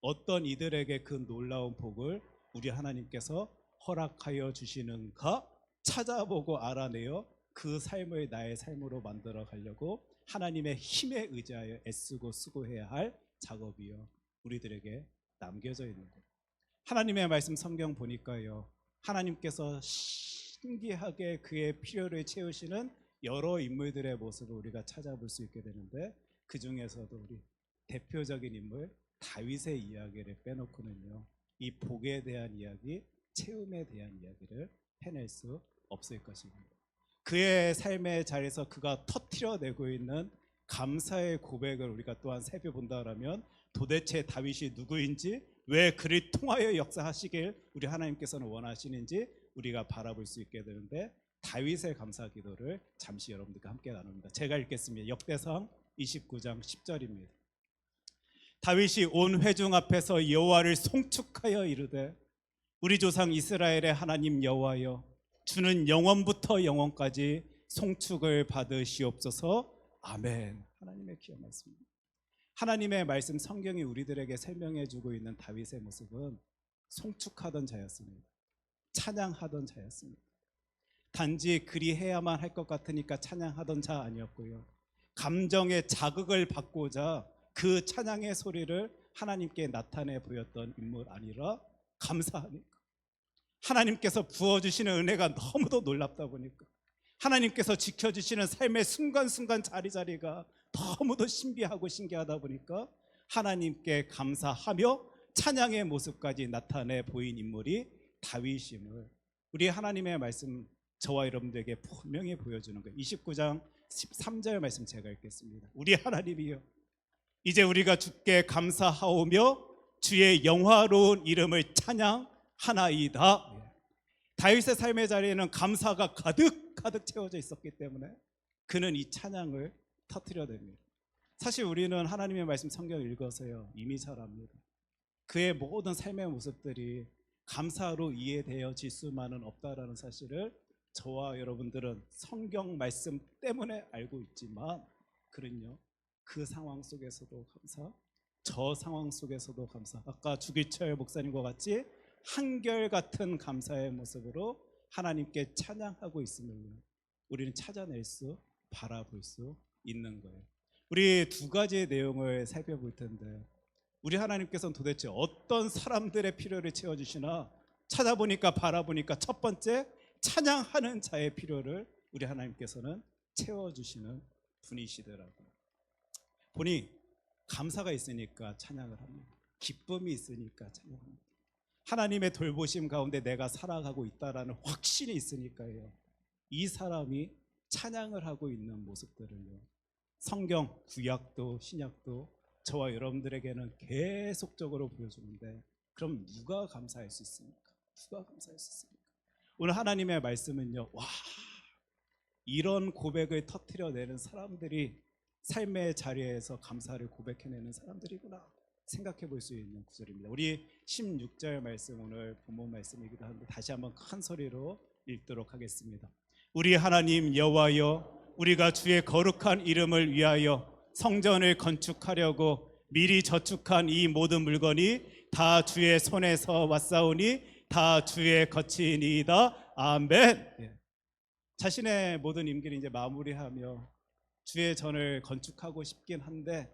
어떤 이들에게 그 놀라운 복을 우리 하나님께서 허락하여 주시는가 찾아보고 알아내어 그 삶을 나의 삶으로 만들어 가려고 하나님의 힘에 의지하여 애쓰고 수고해야 할 작업이요, 우리들에게 남겨져 있는 것. 하나님의 말씀 성경 보니까요, 하나님께서 신기하게 그의 필요를 채우시는 여러 인물들의 모습을 우리가 찾아볼 수 있게 되는데, 그 중에서도 우리 대표적인 인물 다윗의 이야기를 빼놓고는요, 이 복에 대한 이야기, 채움에 대한 이야기를 해낼 수 없을 것입니다. 그의 삶의 자리에서 그가 터뜨려내고 있는 감사의 고백을 우리가 또한 살펴본다라면 도대체 다윗이 누구인지, 왜 그를 통하여 역사하시길 우리 하나님께서는 원하시는지 우리가 바라볼 수 있게 되는데, 다윗의 감사 기도를 잠시 여러분들과 함께 나눕니다. 제가 읽겠습니다. 역대상 29장 10절입니다. 다윗이 온 회중 앞에서 여호와를 송축하여 이르되, 우리 조상 이스라엘의 하나님 여호와여, 주는 영원부터 영원까지 송축을 받으시옵소서. 아멘. 하나님의 귀한 말씀입니다. 하나님의 말씀 성경이 우리들에게 설명해 주고 있는 다윗의 모습은 송축하던 자였습니다. 찬양하던 자였습니다. 단지 그리해야만 할 것 같으니까 찬양하던 자 아니었고요, 감정의 자극을 받고자 그 찬양의 소리를 하나님께 나타내 보였던 인물 아니라, 감사하니까, 하나님께서 부어주시는 은혜가 너무도 놀랍다 보니까, 하나님께서 지켜주시는 삶의 순간순간 자리자리가 너무도 신비하고 신기하다 보니까 하나님께 감사하며 찬양의 모습까지 나타내 보인 인물이 다윗임을 우리 하나님의 말씀 저와 여러분들에게 분명히 보여주는 거예요. 29장 13절 말씀 제가 읽겠습니다. 우리 하나님이여, 이제 우리가 주께 감사하오며 주의 영화로운 이름을 찬양하나이다. 다윗의 삶의 자리에는 감사가 가득 채워져 있었기 때문에 그는 이 찬양을 터뜨려댑니다. 사실 우리는 하나님의 말씀 성경을 읽어서요 이미 잘 압니다. 그의 모든 삶의 모습들이 감사로 이해되어질 수만은 없다라는 사실을 저와 여러분들은 성경 말씀 때문에 알고 있지만, 그는요 그 상황 속에서도 감사, 저 상황 속에서도 감사, 아까 주기철 목사님과 같이 한결같은 감사의 모습으로 하나님께 찬양하고 있음을 우리는 찾아낼 수, 바라볼 수 있는 거예요. 우리 두 가지의 내용을 살펴볼 텐데, 우리 하나님께서는 도대체 어떤 사람들의 필요를 채워주시나 찾아보니까, 바라보니까 첫 번째 찬양하는 자의 필요를 우리 하나님께서는 채워주시는 분이시더라고요. 보니 감사가 있으니까 찬양을 합니다. 기쁨이 있으니까 찬양합니다. 하나님의 돌보심 가운데 내가 살아가고 있다라는 확신이 있으니까요, 이 사람이 찬양을 하고 있는 모습들을요 성경 구약도 신약도 저와 여러분들에게는 계속적으로 보여주는데, 그럼 누가 감사할 수 있습니까? 누가 감사할 수 있습니까? 오늘 하나님의 말씀은요, 와, 이런 고백을 터뜨려내는 사람들이 삶의 자리에서 감사를 고백해내는 사람들이구나 생각해 볼 수 있는 구절입니다. 우리 16절 말씀, 오늘 본문 말씀이기도 한데 다시 한번 큰 소리로 읽도록 하겠습니다. 우리 하나님 여호와여, 우리가 주의 거룩한 이름을 위하여 성전을 건축하려고 미리 저축한 이 모든 물건이 다 주의 손에서 왔사오니 다 주의 것이니이다. 아멘. 자신의 모든 임기를 이제 마무리하며 주의 전을 건축하고 싶긴 한데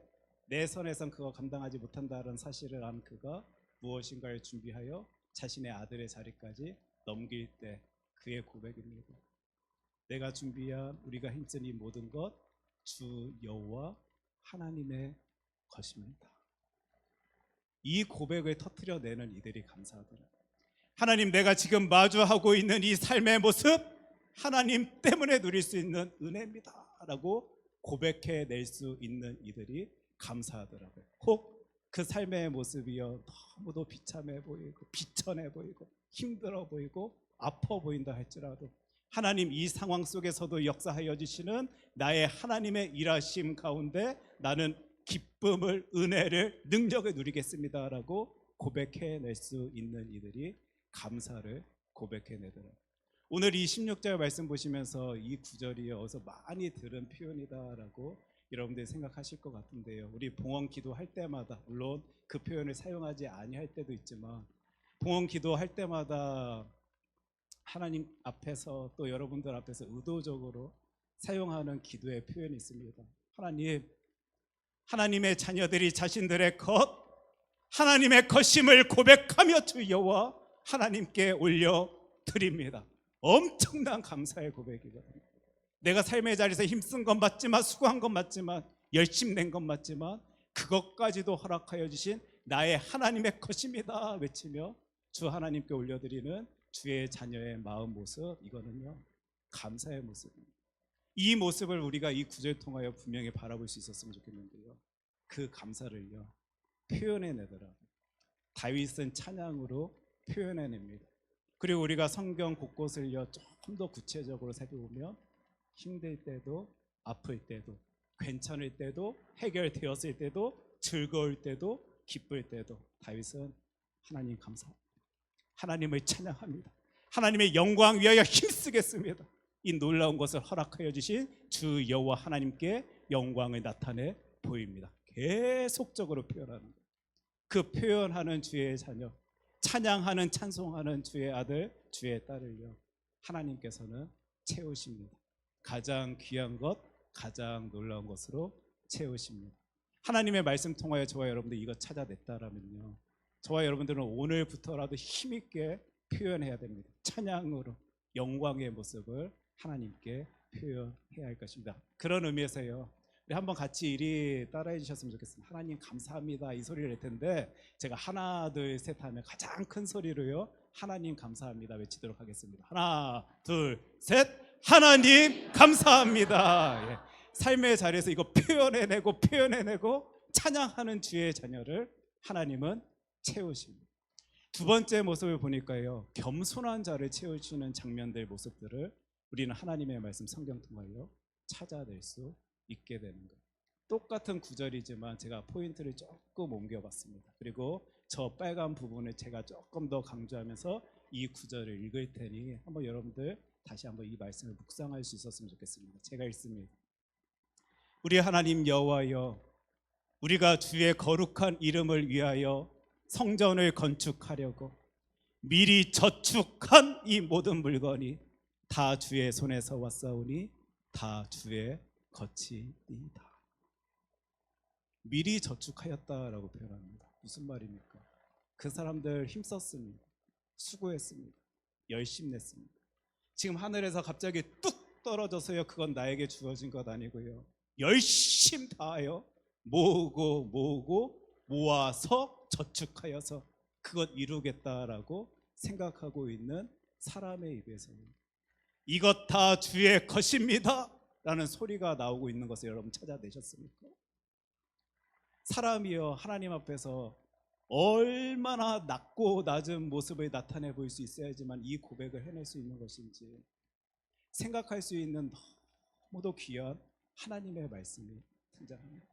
내 손에선 그거 감당하지 못한다는 사실을 안 그가 무엇인가를 준비하여 자신의 아들의 자리까지 넘길 때 그의 고백입니다. 내가 준비한, 우리가 힘쓴 이 모든 것 주 여호와 하나님의 것입니다. 이 고백을 터뜨려내는 이들이 감사하더라고요. 하나님, 내가 지금 마주하고 있는 이 삶의 모습 하나님 때문에 누릴 수 있는 은혜입니다 라고 고백해낼 수 있는 이들이 감사하더라고요. 혹 그 삶의 모습이요 너무도 비참해 보이고 비천해 보이고 힘들어 보이고 아파 보인다 할지라도, 하나님 이 상황 속에서도 역사하여 주시는 나의 하나님의 일하심 가운데 나는 기쁨을, 은혜를, 능력을 누리겠습니다 라고 고백해낼 수 있는 이들이 감사를 고백해내더라고요. 오늘 이 16절 말씀 보시면서 이 구절이 어디서 많이 들은 표현이다라고 여러분들이 생각하실 것 같은데요, 우리 봉헌 기도할 때마다, 물론 그 표현을 사용하지 아니할 때도 있지만 봉헌 기도할 때마다 하나님 앞에서 또 여러분들 앞에서 의도적으로 사용하는 기도의 표현이 있습니다. 하나님, 하나님의 자녀들이 자신들의 것, 하나님의 것임을 고백하며 주 여호와 하나님께 올려드립니다. 엄청난 감사의 고백이거든요. 내가 삶의 자리에서 힘쓴 건 맞지만, 수고한 건 맞지만, 열심 낸 건 맞지만 그것까지도 허락하여 주신 나의 하나님의 것입니다 외치며 주 하나님께 올려드리는 주의 자녀의 마음 모습, 이거는요 감사의 모습입니다. 이 모습을 우리가 이 구절을 통하여 분명히 바라볼 수 있었으면 좋겠는데요. 그 감사를요 표현해내더라고요. 다윗은 찬양으로 표현해냅니다. 그리고 우리가 성경 곳곳을요 조금 더 구체적으로 살펴보면 힘들 때도 아플 때도 괜찮을 때도 해결되었을 때도 즐거울 때도 기쁠 때도 다윗은 하나님 감사합니다. 하나님을 찬양합니다. 하나님의 영광 위하여 힘쓰겠습니다. 이 놀라운 것을 허락하여 주신 주 여호와 하나님께 영광을 나타내 보입니다. 계속적으로 표현하는 거예요. 그 표현하는 주의 자녀, 찬양하는 찬송하는 주의 아들, 주의 딸을요 하나님께서는 채우십니다. 가장 귀한 것, 가장 놀라운 것으로 채우십니다. 하나님의 말씀 통하여 저와 여러분들 이거 찾아냈다라면요 저와 여러분들은 오늘부터라도 힘있게 표현해야 됩니다. 찬양으로 영광의 모습을 하나님께 표현해야 할 것입니다. 그런 의미에서요 우리 한번 같이 이리 따라해 주셨으면 좋겠습니다. 하나님 감사합니다 이 소리를 낼 텐데 제가 하나 둘 셋 하면 가장 큰 소리로요 하나님 감사합니다 외치도록 하겠습니다. 하나 둘 셋 하나님 감사합니다. 예. 삶의 자리에서 이거 표현해내고 찬양하는 주의 자녀를 하나님은 채우십니다. 두 번째 모습을 보니까요 겸손한 자를 채우시는 장면들 모습들을 우리는 하나님의 말씀 성경 통하여 찾아낼 수 있게 되는 거예요. 똑같은 구절이지만 제가 포인트를 조금 옮겨봤습니다. 그리고 저 빨간 부분을 제가 조금 더 강조하면서 이 구절을 읽을 테니 한번 여러분들 다시 한번 이 말씀을 묵상할 수 있었으면 좋겠습니다. 제가 읽습니다. 우리 하나님 여호와여, 우리가 주의 거룩한 이름을 위하여 성전을 건축하려고 미리 저축한 이 모든 물건이 다 주의 손에서 왔사오니 다 주의 것이니이다. 미리 저축하였다라고 표현합니다. 무슨 말입니까? 그 사람들 힘썼습니다. 수고했습니다. 열심 냈습니다. 지금 하늘에서 갑자기 뚝 떨어져서요 그건 나에게 주어진 것 아니고요 열심 다하여 모으고 모아서 저축하여서 그것 이루겠다라고 생각하고 있는 사람의 입에서는 이것 다 주의 것입니다 라는 소리가 나오고 있는 것을 여러분 찾아내셨습니까? 사람이요 하나님 앞에서 얼마나 낮고 낮은 모습을 나타내 보일 수 있어야지만 이 고백을 해낼 수 있는 것인지 생각할 수 있는 너무도 귀한 하나님의 말씀이 등장합니다.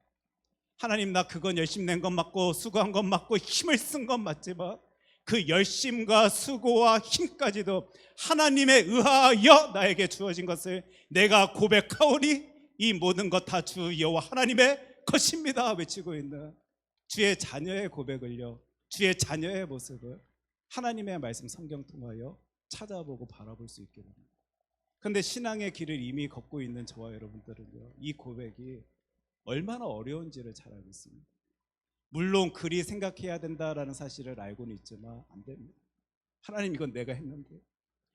하나님 나 그건 열심 낸 것 맞고 수고한 것 맞고 힘을 쓴 것 맞지만 그 열심과 수고와 힘까지도 하나님에 의하여 나에게 주어진 것을 내가 고백하오니 이 모든 것 다 주 여호와 하나님의 것입니다 외치고 있는 주의 자녀의 고백을요 주의 자녀의 모습을 하나님의 말씀 성경 통하여 찾아보고 바라볼 수 있게 됩니다. 그런데 신앙의 길을 이미 걷고 있는 저와 여러분들은요 이 고백이 얼마나 어려운지를 잘 알고 있습니다. 물론 그리 생각해야 된다라는 사실을 알고는 있지만 안 됩니다. 하나님 이건 내가 했는데,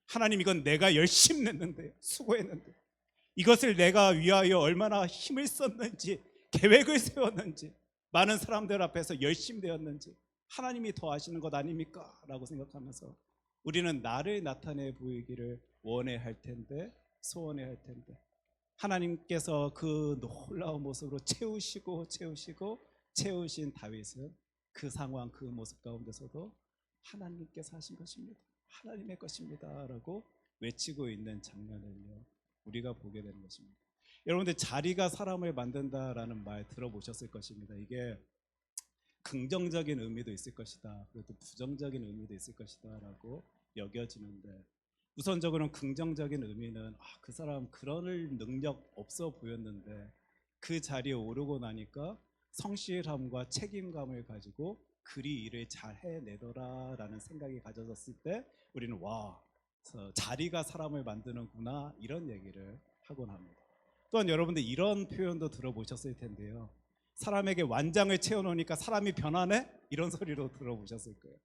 하나님 이건 내가 열심히 냈는데, 수고했는데, 이것을 내가 위하여 얼마나 힘을 썼는지, 계획을 세웠는지, 많은 사람들 앞에서 열심히 되었는지 하나님이 더 아시는 것 아닙니까? 라고 생각하면서 우리는 나를 나타내 보이기를 원해야 할 텐데, 소원해야 할 텐데, 하나님께서 그 놀라운 모습으로 채우신 다윗은 그 상황 그 모습 가운데서도 하나님께서 하신 것입니다, 하나님의 것입니다 라고 외치고 있는 장면을요 우리가 보게 되는 것입니다. 여러분들 자리가 사람을 만든다라는 말 들어보셨을 것입니다. 이게 긍정적인 의미도 있을 것이다, 그리고 부정적인 의미도 있을 것이다 라고 여겨지는데, 우선적으로는 긍정적인 의미는 그 사람 그럴 능력 없어 보였는데 그 자리에 오르고 나니까 성실함과 책임감을 가지고 그리 일을 잘 해내더라 라는 생각이 가져졌을 때 우리는 와, 자리가 사람을 만드는구나 이런 얘기를 하곤 합니다. 또한 여러분들 이런 표현도 들어보셨을 텐데요, 사람에게 완장을 채워놓으니까 사람이 변하네? 이런 소리로 들어보셨을 거예요.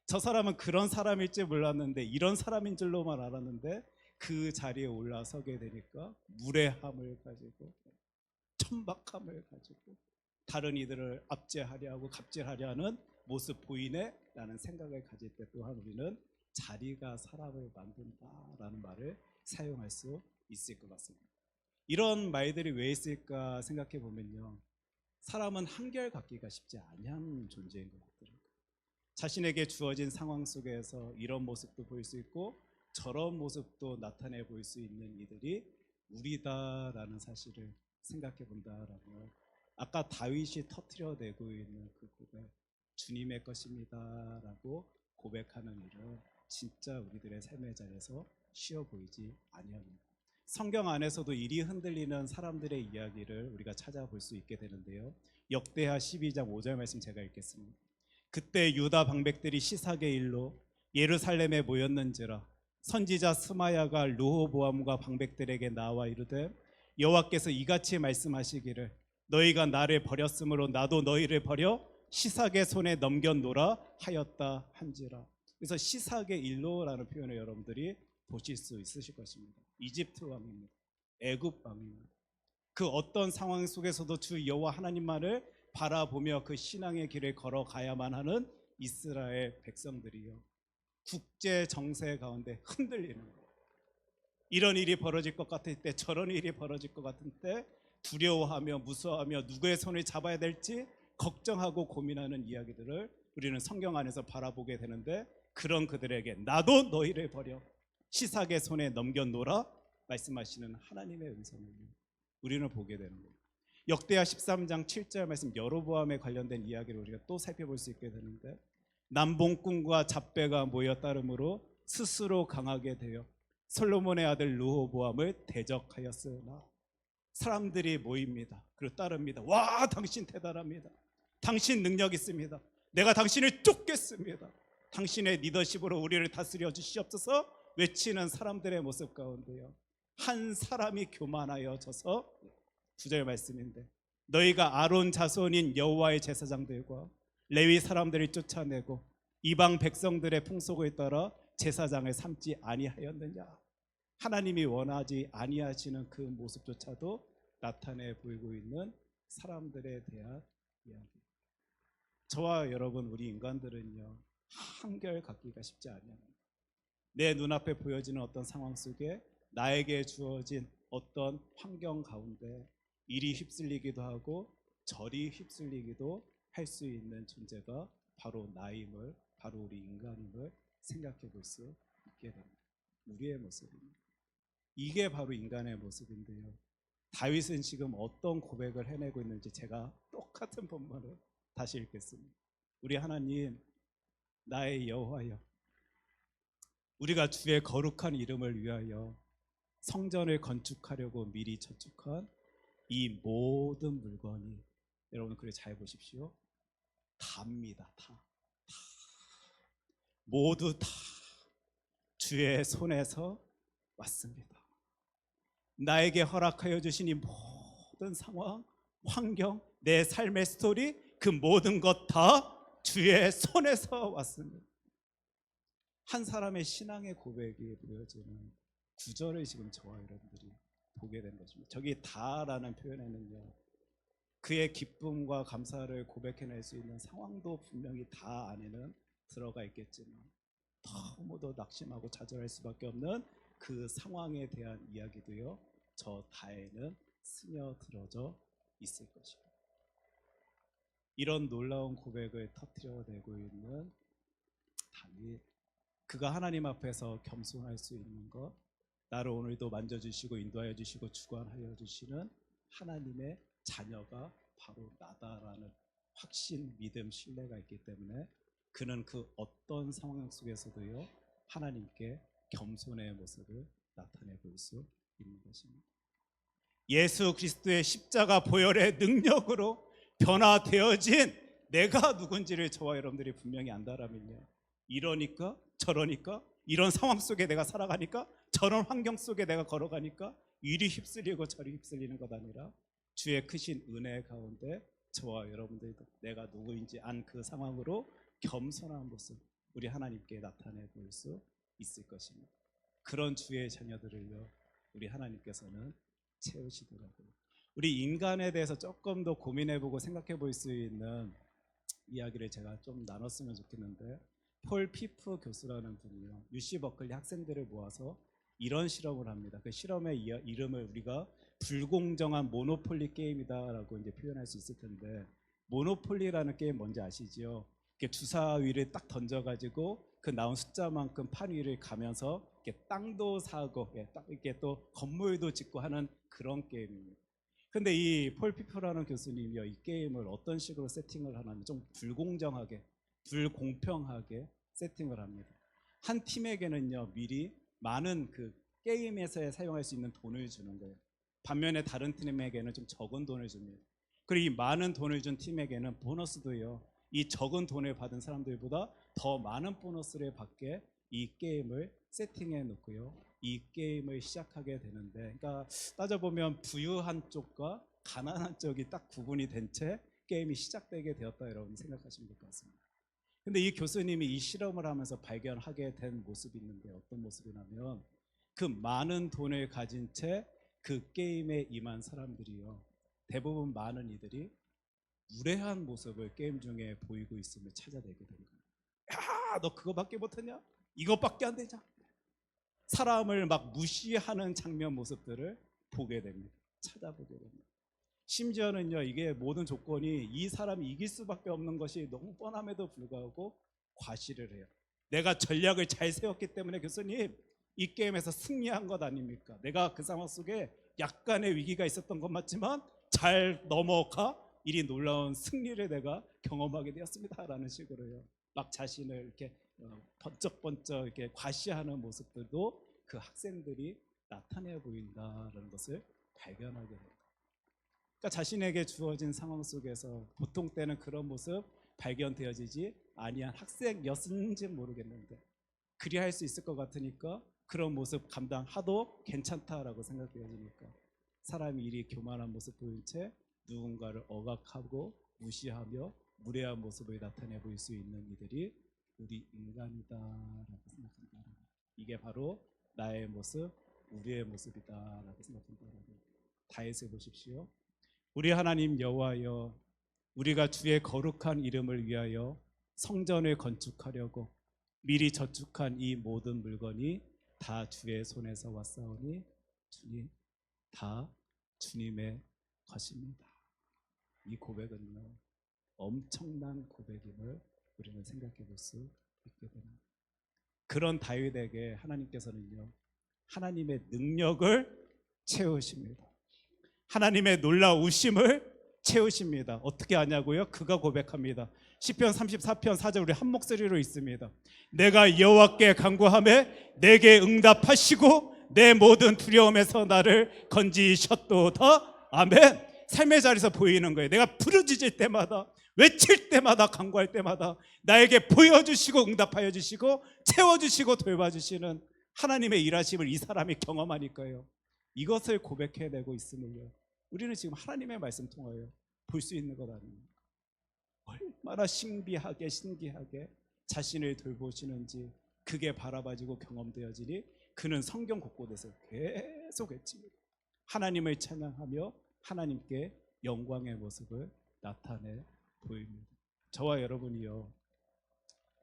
저 사람은 그런 사람일지 몰랐는데 이런 사람인 줄로만 알았는데 그 자리에 올라서게 되니까 무례함을 가지고 천박함을 가지고 다른 이들을 압제하려 하고 갑질하려 하는 모습 보이네? 라는 생각을 가질 때 또한 우리는 자리가 사람을 만든다라는 말을 사용할 수 있을 것 같습니다. 이런 말들이 왜 있을까 생각해 보면요, 사람은 한결같기가 쉽지 아니한 존재인 것 같더라고요. 자신에게 주어진 상황 속에서 이런 모습도 보일 수 있고 저런 모습도 나타내 보일 수 있는 이들이 우리다라는 사실을 생각해 본다라면, 아까 다윗이 터뜨려내고 있는 그 고백, 주님의 것입니다라고 고백하는 일은 진짜 우리들의 삶의 자리에서 쉬워 보이지 아니합니다. 성경 안에서도 일이 흔들리는 사람들의 이야기를 우리가 찾아볼 수 있게 되는데요, 역대하 12장 5절 말씀 제가 읽겠습니다. 그때 유다 방백들이 시삭의 일로 예루살렘에 모였는지라 선지자 스마야가 르호보암과 방백들에게 나와 이르되 여호와께서 이같이 말씀하시기를 너희가 나를 버렸으므로 나도 너희를 버려 시삭의 손에 넘겨노라 하였다 한지라. 그래서 시삭의 일로라는 표현을 여러분들이 보실 수 있으실 것입니다. 이집트 왕입니다. 애굽 왕입니다. 그 어떤 상황 속에서도 주 여호와 하나님만을 바라보며 그 신앙의 길을 걸어가야만 하는 이스라엘 백성들이요, 국제 정세 가운데 흔들리는 거예요. 이런 일이 벌어질 것 같을 때, 저런 일이 벌어질 것 같은 때 두려워하며 무서워하며 누구의 손을 잡아야 될지 걱정하고 고민하는 이야기들을 우리는 성경 안에서 바라보게 되는데, 그런 그들에게 나도 너희를 버려 시삭의 손에 넘겨놓으라 말씀하시는 하나님의 음성을 우리는 보게 되는 거예요. 역대하 13장 7절 말씀, 여로보암에 관련된 이야기를 우리가 또 살펴볼 수 있게 되는데, 남봉꾼과 잡배가 모여 따름으로 스스로 강하게 되어 솔로몬의 아들 르호보암을 대적하였으나, 사람들이 모입니다. 그리고 따릅니다. 와, 당신 대단합니다. 당신 능력 있습니다. 내가 당신을 쫓겠습니다. 당신의 리더십으로 우리를 다스려 주시옵소서 외치는 사람들의 모습 가운데요, 한 사람이 교만하여 져서 9절 말씀인데 너희가 아론 자손인 여호와의 제사장들과 레위 사람들을 쫓아내고 이방 백성들의 풍속을 따라 제사장을 삼지 아니하였느냐. 하나님이 원하지 아니하시는 그 모습조차도 나타내 보이고 있는 사람들에 대한 이야기. 저와 여러분, 우리 인간들은요, 한결같기가 쉽지 않아요. 내 눈앞에 보여지는 어떤 상황 속에 나에게 주어진 어떤 환경 가운데 이리 휩쓸리기도 하고 저리 휩쓸리기도 할 수 있는 존재가 바로 나임을, 바로 우리 인간임을 생각해 볼 수 있게 됩니다. 우리의 모습입니다. 이게 바로 인간의 모습인데요, 다윗은 지금 어떤 고백을 해내고 있는지 제가 똑같은 본문을 다시 읽겠습니다. 우리 하나님, 나의 여호와여, 우리가 주의 거룩한 이름을 위하여 성전을 건축하려고 미리 저축한 이 모든 물건이, 여러분 그래 잘 보십시오, 다입니다. 다. 모두 다 주의 손에서 왔습니다. 나에게 허락하여 주신 이 모든 상황, 환경, 내 삶의 스토리, 그 모든 것 다 주의 손에서 왔습니다. 한 사람의 신앙의 고백이 보여지는 구절을 지금 저와 여러분들이 보게 된 것입니다. 저기 다라는 표현에는요, 그의 기쁨과 감사를 고백해낼 수 있는 상황도 분명히 다 안에는 들어가 있겠지만, 너무도 낙심하고 좌절할 수밖에 없는 그 상황에 대한 이야기도요, 저 다에는 스며들어져 있을 것입니다. 이런 놀라운 고백을 터뜨려내고 있는 다윗, 그가 하나님 앞에서 겸손할 수 있는 것, 나를 오늘도 만져주시고 인도하여 주시고 주관하여 주시는 하나님의 자녀가 바로 나다라는 확신, 믿음, 신뢰가 있기 때문에 그는 그 어떤 상황 속에서도요, 하나님께 겸손의 모습을 나타내 볼 수 있는 것입니다. 예수 그리스도의 십자가 보혈의 능력으로 변화되어진 내가 누군지를 저와 여러분들이 분명히 안다라면요, 이러니까 저러니까 이런 상황 속에 내가 살아가니까 저런 환경 속에 내가 걸어가니까 이리 휩쓸리고 저리 휩쓸리는 것 아니라 주의 크신 은혜 가운데 저와 여러분들도 내가 누구인지 안 그 상황으로 겸손한 모습 우리 하나님께 나타내 볼 수 있을 것입니다. 그런 주의 자녀들을요, 우리 하나님께서는 채우시더라고요. 우리 인간에 대해서 조금 더 고민해보고 생각해 볼 수 있는 이야기를 제가 좀 나눴으면 좋겠는데, 폴 피프 교수라는 분이요, UC 버클리 학생들을 모아서 이런 실험을 합니다. 그 실험의 이름을 우리가 불공정한 모노폴리 게임이다라고 이제 표현할 수 있을 텐데, 모노폴리라는 게임 뭔지 아시죠? 이렇게 주사위를 딱 던져가지고 그 나온 숫자만큼 판 위를 가면서 이렇게 땅도 사고, 딱 이렇게 또 건물도 짓고 하는 그런 게임입니다. 근데 이 폴 피퍼라는 교수님이요, 이 게임을 어떤 식으로 세팅을 하냐면 좀 불공정하게, 불공평하게 세팅을 합니다. 한 팀에게는요 미리 많은 그 게임에서 사용할 수 있는 돈을 주는 거예요. 반면에 다른 팀에게는 좀 적은 돈을 줍니다. 그리고 이 많은 돈을 준 팀에게는 보너스도요, 이 적은 돈을 받은 사람들보다 더 많은 보너스를 받게 이 게임을 세팅해 놓고요, 이 게임을 시작하게 되는데, 그러니까 따져보면 부유한 쪽과 가난한 쪽이 딱 구분이 된 채 게임이 시작되게 되었다, 여러분 생각하시면 될 것 같습니다. 근데 이 교수님이 이 실험을 하면서 발견하게 된 모습이 있는데, 어떤 모습이냐면 그 많은 돈을 가진 채 그 게임에 임한 사람들이요, 대부분 많은 이들이 무례한 모습을 게임 중에 보이고 있음을 찾아내게 된 거예요. 야, 너 그거밖에 못하냐? 이것밖에 안 되냐? 사람을 막 무시하는 장면 모습들을 보게 됩니다. 찾아보게 됩니다. 심지어는요, 이게 모든 조건이 이 사람이 이길 수밖에 없는 것이 너무 뻔함에도 불구하고 과시를 해요. 내가 전략을 잘 세웠기 때문에 교수님 이 게임에서 승리한 것 아닙니까? 내가 그 상황 속에 약간의 위기가 있었던 건 맞지만 잘 넘어가 이리 놀라운 승리를 내가 경험하게 되었습니다 라는 식으로요, 막 자신을 이렇게 번쩍번쩍 이렇게 과시하는 모습들도 그 학생들이 나타내 보인다라는 것을 발견하게 됩니다. 그러니까 자신에게 주어진 상황 속에서 보통 때는 그런 모습 발견되어지지 아니한 학생이었는지 모르겠는데, 그리할 수 있을 것 같으니까 그런 모습 감당하도 괜찮다라고 생각되어지니까 사람이 이리 교만한 모습 보인 채 누군가를 억압하고 무시하며 무례한 모습을 나타내 보일 수 있는 이들이 우리 인간이다라고 생각한다. 이게 바로 나의 모습, 우리의 모습이다라고 생각한다. 다윗을 보십시오. 우리 하나님 여호와여, 우리가 주의 거룩한 이름을 위하여 성전을 건축하려고 미리 저축한 이 모든 물건이 다 주의 손에서 왔사오니 주님, 다 주님의 것입니다. 이 고백은요, 엄청난 고백임을 우리는 생각해 볼 수 있게 됩니다. 그런 다윗에게 하나님께서는요, 하나님의 능력을 채우십니다. 하나님의 놀라우심을 채우십니다. 어떻게 하냐고요? 그가 고백합니다. 시편 34편 4절 우리 한 목소리로 있습니다. 내가 여호와께 간구하매 내게 응답하시고 내 모든 두려움에서 나를 건지셨도다. 아멘. 삶의 자리에서 보이는 거예요. 내가 부르짖을 때마다, 외칠 때마다, 간구할 때마다 나에게 보여주시고 응답하여 주시고 채워주시고 돌봐주시는 하나님의 일하심을 이 사람이 경험하니까요, 이것을 고백해내고 있음을요, 우리는 지금 하나님의 말씀 통하여 볼 수 있는 것 아닙니까? 얼마나 신비하게 신기하게 자신을 돌보시는지 그게 바라봐지고 경험되어지니 그는 성경 곳곳에서 계속 외칩니다. 하나님을 찬양하며 하나님께 영광의 모습을 나타내 보입니다. 저와 여러분이요,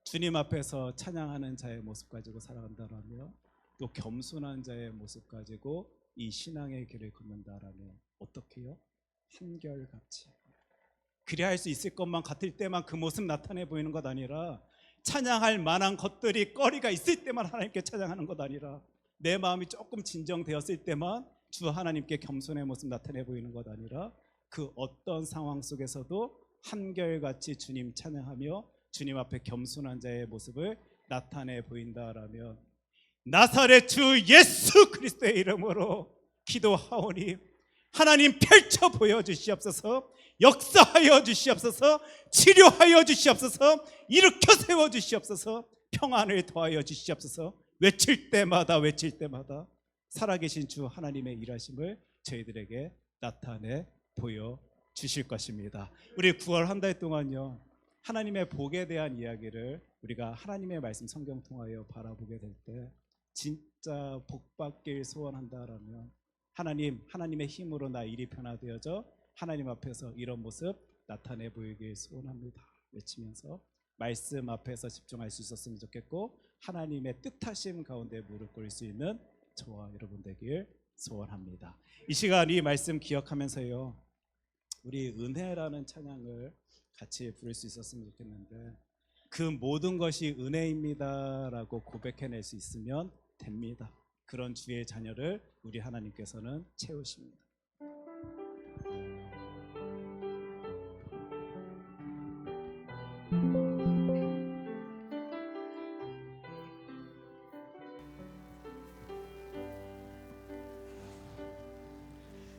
주님 앞에서 찬양하는 자의 모습 가지고 살아간다라면, 또 겸손한 자의 모습 가지고 이 신앙의 길을 걷는다라면 어떻게요? 한결같이 그래야 할 수 있을 것만 같을 때만 그 모습 나타내 보이는 것 아니라, 찬양할 만한 것들이 거리가 있을 때만 하나님께 찬양하는 것 아니라, 내 마음이 조금 진정되었을 때만 주 하나님께 겸손의 모습 나타내 보이는 것 아니라, 그 어떤 상황 속에서도 한결같이 주님 찬양하며 주님 앞에 겸손한 자의 모습을 나타내 보인다라면, 나사렛 주 예수 그리스도의 이름으로 기도하오니 하나님 펼쳐 보여주시옵소서, 역사하여 주시옵소서, 치료하여 주시옵소서, 일으켜 세워 주시옵소서, 평안을 더하여 주시옵소서. 외칠 때마다 살아계신 주 하나님의 일하심을 저희들에게 나타내 보여주실 것입니다. 우리 9월 한 달 동안요, 하나님의 복에 대한 이야기를 우리가 하나님의 말씀 성경 통하여 바라보게 될 때 진짜 복받길 소원한다라면, 하나님의 힘으로 나 일이 변화되어져 하나님 앞에서 이런 모습 나타내 보이길 소원합니다 외치면서 말씀 앞에서 집중할 수 있었으면 좋겠고, 하나님의 뜻하심 가운데 무릎 꿇을 수 있는 저와 여러분 되길 소원합니다. 이 시간 이 말씀 기억하면서요, 우리 은혜라는 찬양을 같이 부를 수 있었으면 좋겠는데, 그 모든 것이 은혜입니다라고 고백해낼 수 있으면 됩니다. 그런 주의 자녀를 우리 하나님께서는 채우십니다.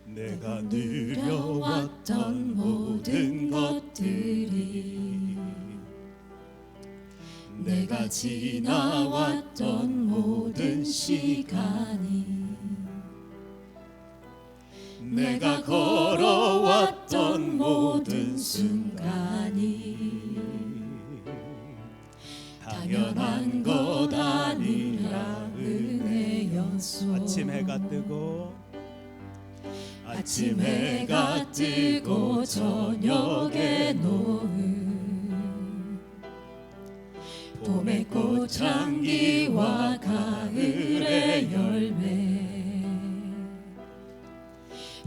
내가 누려왔던 모든 것들이, 내가 지나왔던 모든 시간이, 내가 걸어왔던 모든 순간이 당연한 것 아니라 은혜였소. 아침 해가 뜨고 아침 해가 뜨고 저녁에 노을, 봄의 꽃향기와 가을의 열매,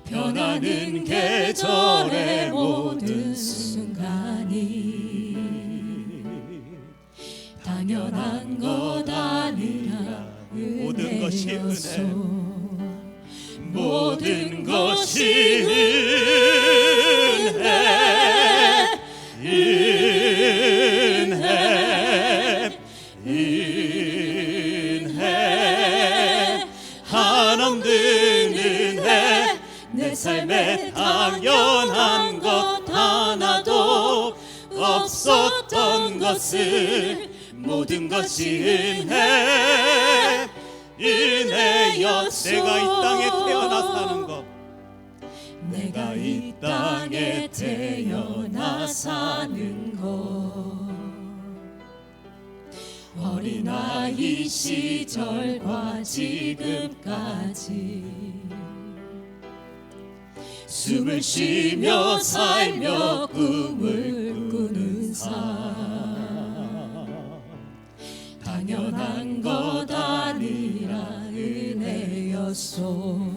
변하는 계절의 모든 순간이 당연한 것 아니라 모든 것이 은혜, 모든 것이 은혜, 은혜, 은혜, 한없는 은혜, 내 삶에 당연한 것 하나도 없었던 것을, 모든 것이 은혜, 은혜였소. 내가 이 땅에 태어나 사는 것, 내가 이 땅에 태어나 사는 것, 어린아이 시절과 지금까지 숨을 쉬며 살며 꿈을 꾸는 삶, 당연한 것 아니라 은혜였소.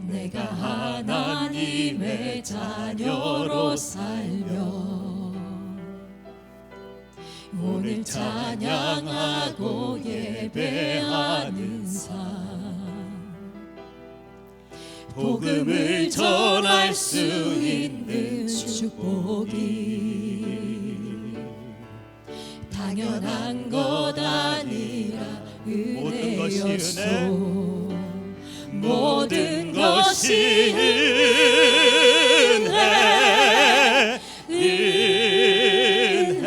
내가 하나님의 자녀로 살며 오늘 찬양하고 예배하는 삶, 복음을 전할 수 있는 축복이 당연한 것 아니라 은혜였소. 모든 것이 은혜, 은혜,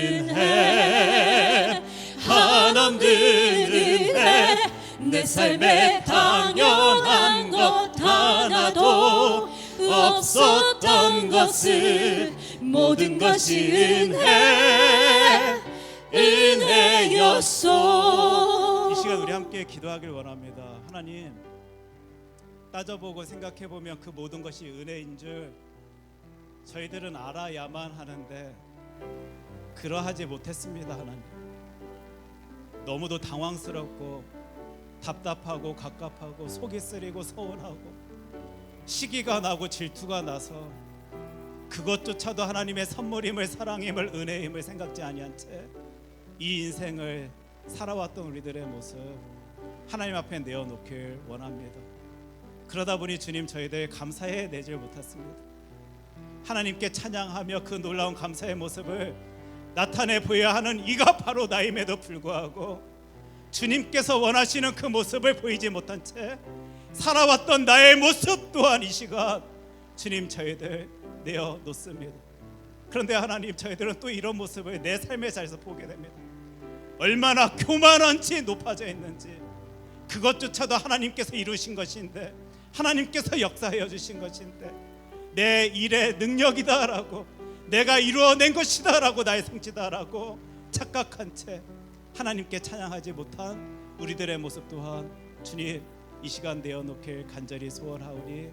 은혜, 한없는 은혜, 내 삶에 당연한 것 하나도 없었던 것을, 모든 것이 은혜, 은혜였소. 이 시간 우리 함께 기도하길 원합니다. 하나님, 따져보고 생각해보면 그 모든 것이 은혜인 줄 저희들은 알아야만 하는데 그러하지 못했습니다. 하나님, 너무도 당황스럽고 답답하고 갑갑하고 속이 쓰리고 서운하고 시기가 나고 질투가 나서 그것조차도 하나님의 선물임을, 사랑임을, 은혜임을 생각지 아니한 채 이 인생을 살아왔던 우리들의 모습 하나님 앞에 내어놓길 원합니다. 그러다 보니 주님, 저희들 감사해 내질 못했습니다. 하나님께 찬양하며 그 놀라운 감사의 모습을 나타내 보여야 하는 이가 바로 나임에도 불구하고 주님께서 원하시는 그 모습을 보이지 못한 채 살아왔던 나의 모습 또한 이 시간 주님, 저희들 내어놓습니다. 그런데 하나님, 저희들은 또 이런 모습을 내 삶의 자리에서 보게 됩니다. 얼마나 교만한지 높아져 있는지, 그것조차도 하나님께서 이루신 것인데, 하나님께서 역사하여 주신 것인데, 내 일의 능력이다라고, 내가 이루어낸 것이다라고, 나의 성취다라고 착각한 채 하나님께 찬양하지 못한 우리들의 모습 또한 주님, 이 시간 내어놓길 간절히 소원하오니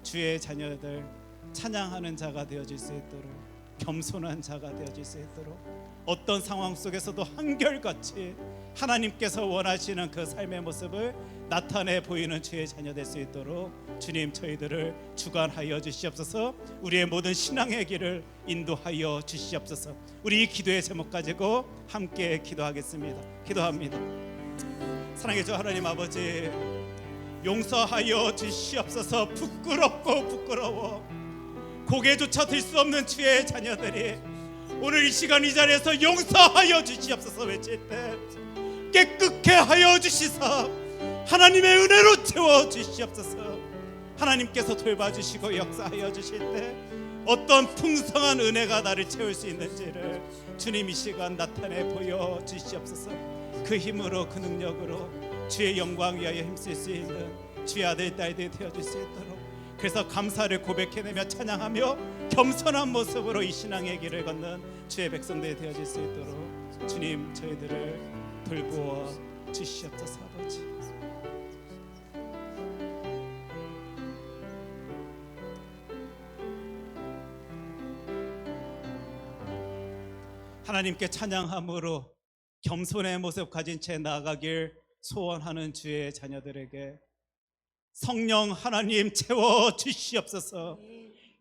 주의 자녀들 찬양하는 자가 되어질 수 있도록 겸손한 자가 되어질 수 있도록, 어떤 상황 속에서도 한결같이 하나님께서 원하시는 그 삶의 모습을 나타내 보이는 주의 자녀 될 수 있도록 주님 저희들을 주관하여 주시옵소서. 우리의 모든 신앙의 길을 인도하여 주시옵소서. 우리 이 기도의 제목 가지고 함께 기도하겠습니다. 기도합니다. 사랑의 주 하나님 아버지, 용서하여 주시옵소서. 부끄럽고 부끄러워 고개조차 들 수 없는 주의 자녀들이 오늘 이 시간 이 자리에서 용서하여 주시옵소서 외칠 때 깨끗게 하여 주시사 하나님의 은혜로 채워 주시옵소서. 하나님께서 돌봐주시고 역사하여 주실 때 어떤 풍성한 은혜가 나를 채울 수 있는지를 주님 이 시간 나타내 보여 주시옵소서. 그 힘으로 그 능력으로 주의 영광 위하여 힘쓸 수 있는 주의 아들 딸들이 되어줄 수 있도록, 그래서 감사를 고백해내며 찬양하며 겸손한 모습으로 이 신앙의 길을 걷는 주의 백성들이 되어질 수 있도록 주님 저희들을 돌보아 주시옵소서. 아버지, 하나님께 찬양함으로 겸손의 모습 가진 채 나아가길 소원하는 주의 자녀들에게 성령 하나님 채워 주시옵소서.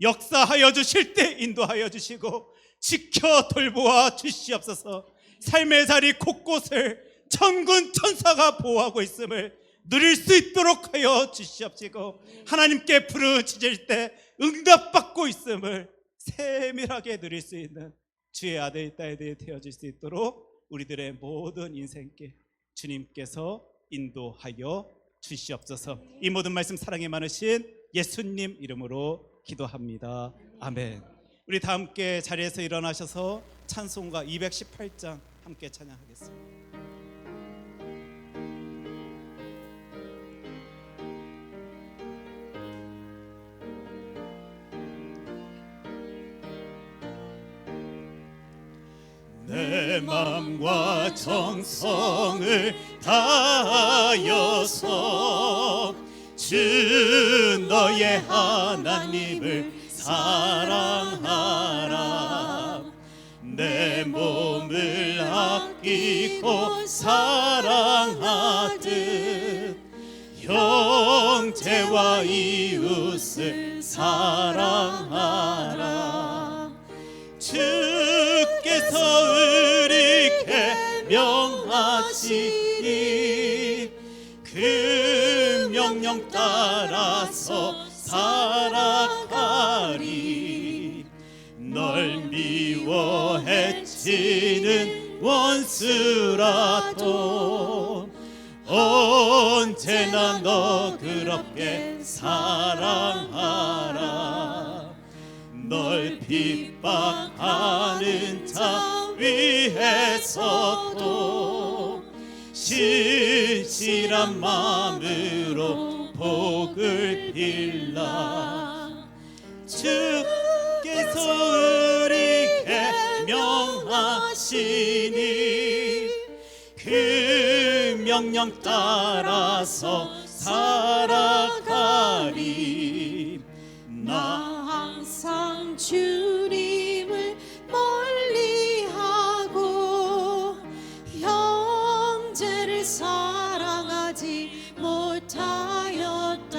역사하여 주실 때 인도하여 주시고 지켜 돌보아 주시옵소서. 삶의 자리 곳곳을 천군 천사가 보호하고 있음을 누릴 수 있도록 하여 주시옵시고, 하나님께 부르짖을 때 응답받고 있음을 세밀하게 누릴 수 있는 주의 아들 딸들이 되어질 수 있도록 우리들의 모든 인생길 주님께서 인도하여 주시옵소서. 이 모든 말씀 사랑이 많으신 예수님 이름으로 기도합니다. 아멘. 우리 다 함께 자리에서 일어나셔서 찬송가 218장 함께 찬양하겠습니다. 내 마음과 정성을 다하여서 주 너의 하나님을 사랑하라. 내 몸을 아끼고 사랑하듯 형제와 이웃을 사랑하라. 주께서 우리에게 명하시니 그 명령 따라서 살아가리. 널 미워 해치는 원수라도 언제나 너그럽게 사랑하라. 널 핍박하는 자 위해서도 신실한 마음으로 복을 빌라. 주께서 우리에게 명하시니 그 명령 따라서 살아가리. 나 항상 주님을 멀리하고 형제를 사랑하지 못하였다.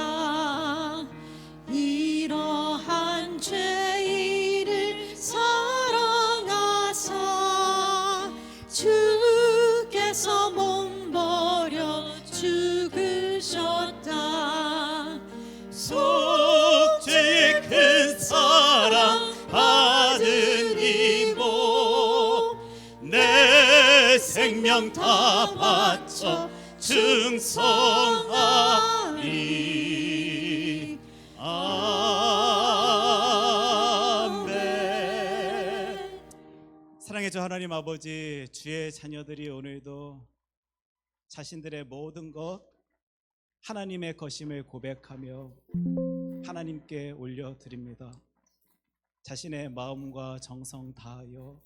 이러한 죄인을 사랑하사 주께서 몸버려 죽으셨다. 속죄의 큰 사랑 받은 이모 내 생명 다 바쳐 충성하리. 아멘. 사랑의 주 하나님 아버지, 주의 자녀들이 오늘도 자신들의 모든 것 하나님의 것임을 고백하며 하나님께 올려드립니다. 자신의 마음과 정성 다하여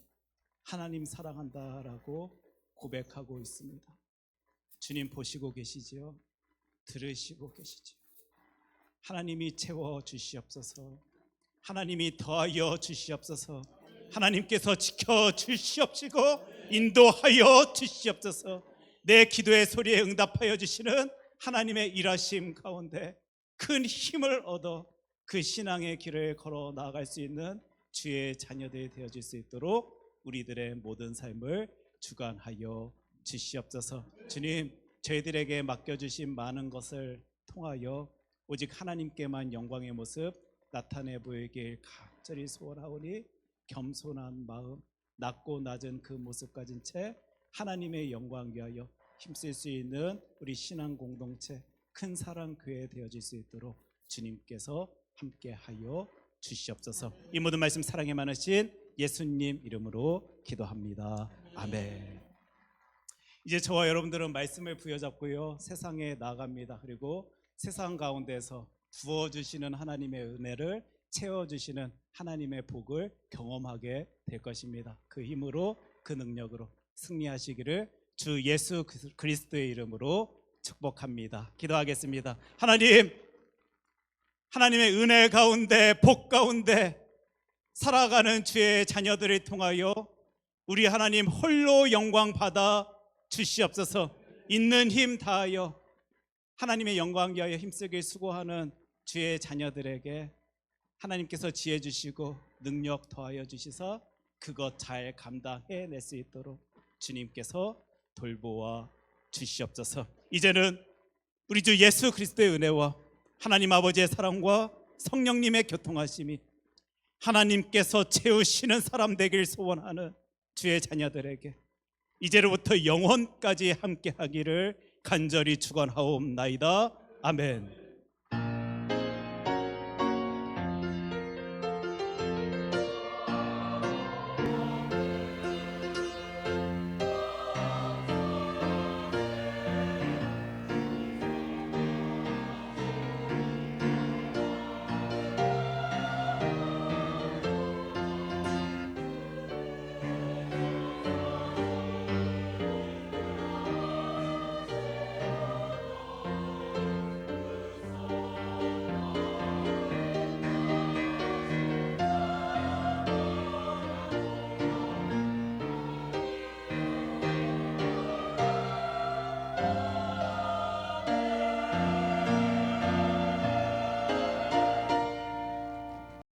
하나님 사랑한다라고 고백하고 있습니다. 주님 보시고 계시지요? 들으시고 계시지요? 하나님이 채워 주시옵소서. 하나님이 더하여 주시옵소서. 하나님께서 지켜 주시옵시고 인도하여 주시옵소서. 내 기도의 소리에 응답하여 주시는 하나님의 일하심 가운데 큰 힘을 얻어 그 신앙의 길을 걸어 나아갈 수 있는 주의 자녀들이 되어질 수 있도록 우리들의 모든 삶을 주관하여 주시옵소서. 주님, 저희들에게 맡겨주신 많은 것을 통하여 오직 하나님께만 영광의 모습 나타내 보이길 간절히 소원하오니 겸손한 마음, 낮고 낮은 그 모습 가진 채 하나님의 영광 위하여 힘쓸 수 있는 우리 신앙 공동체 큰 사랑 교회 되어질 수 있도록 주님께서 함께하여 주시옵소서. 이 모든 말씀 사랑에 많으신 예수님 이름으로 기도합니다. 아멘. 이제 저와 여러분들은 말씀을 부여잡고요 세상에 나아갑니다. 그리고 세상 가운데서 부어주시는 하나님의 은혜를 채워주시는 하나님의 복을 경험하게 될 것입니다. 그 힘으로 그 능력으로 승리하시기를 주 예수 그리스도의 이름으로 축복합니다. 기도하겠습니다. 하나님의 은혜 가운데 복 가운데 살아가는 주의 자녀들을 통하여 우리 하나님 홀로 영광 받아 주시옵소서. 있는 힘 다하여 하나님의 영광 위하여 힘쓰길 수고하는 주의 자녀들에게 하나님께서 지혜 주시고 능력 더하여 주시사 그것 잘 감당해낼 수 있도록 주님께서 돌보아 주시옵소서. 이제는 우리 주 예수 그리스도의 은혜와 하나님 아버지의 사랑과 성령님의 교통하심이 하나님께서 채우시는 사람 되길 소원하는 주의 자녀들에게 이제로부터 영원까지 함께하기를 간절히 축원하옵나이다. 아멘.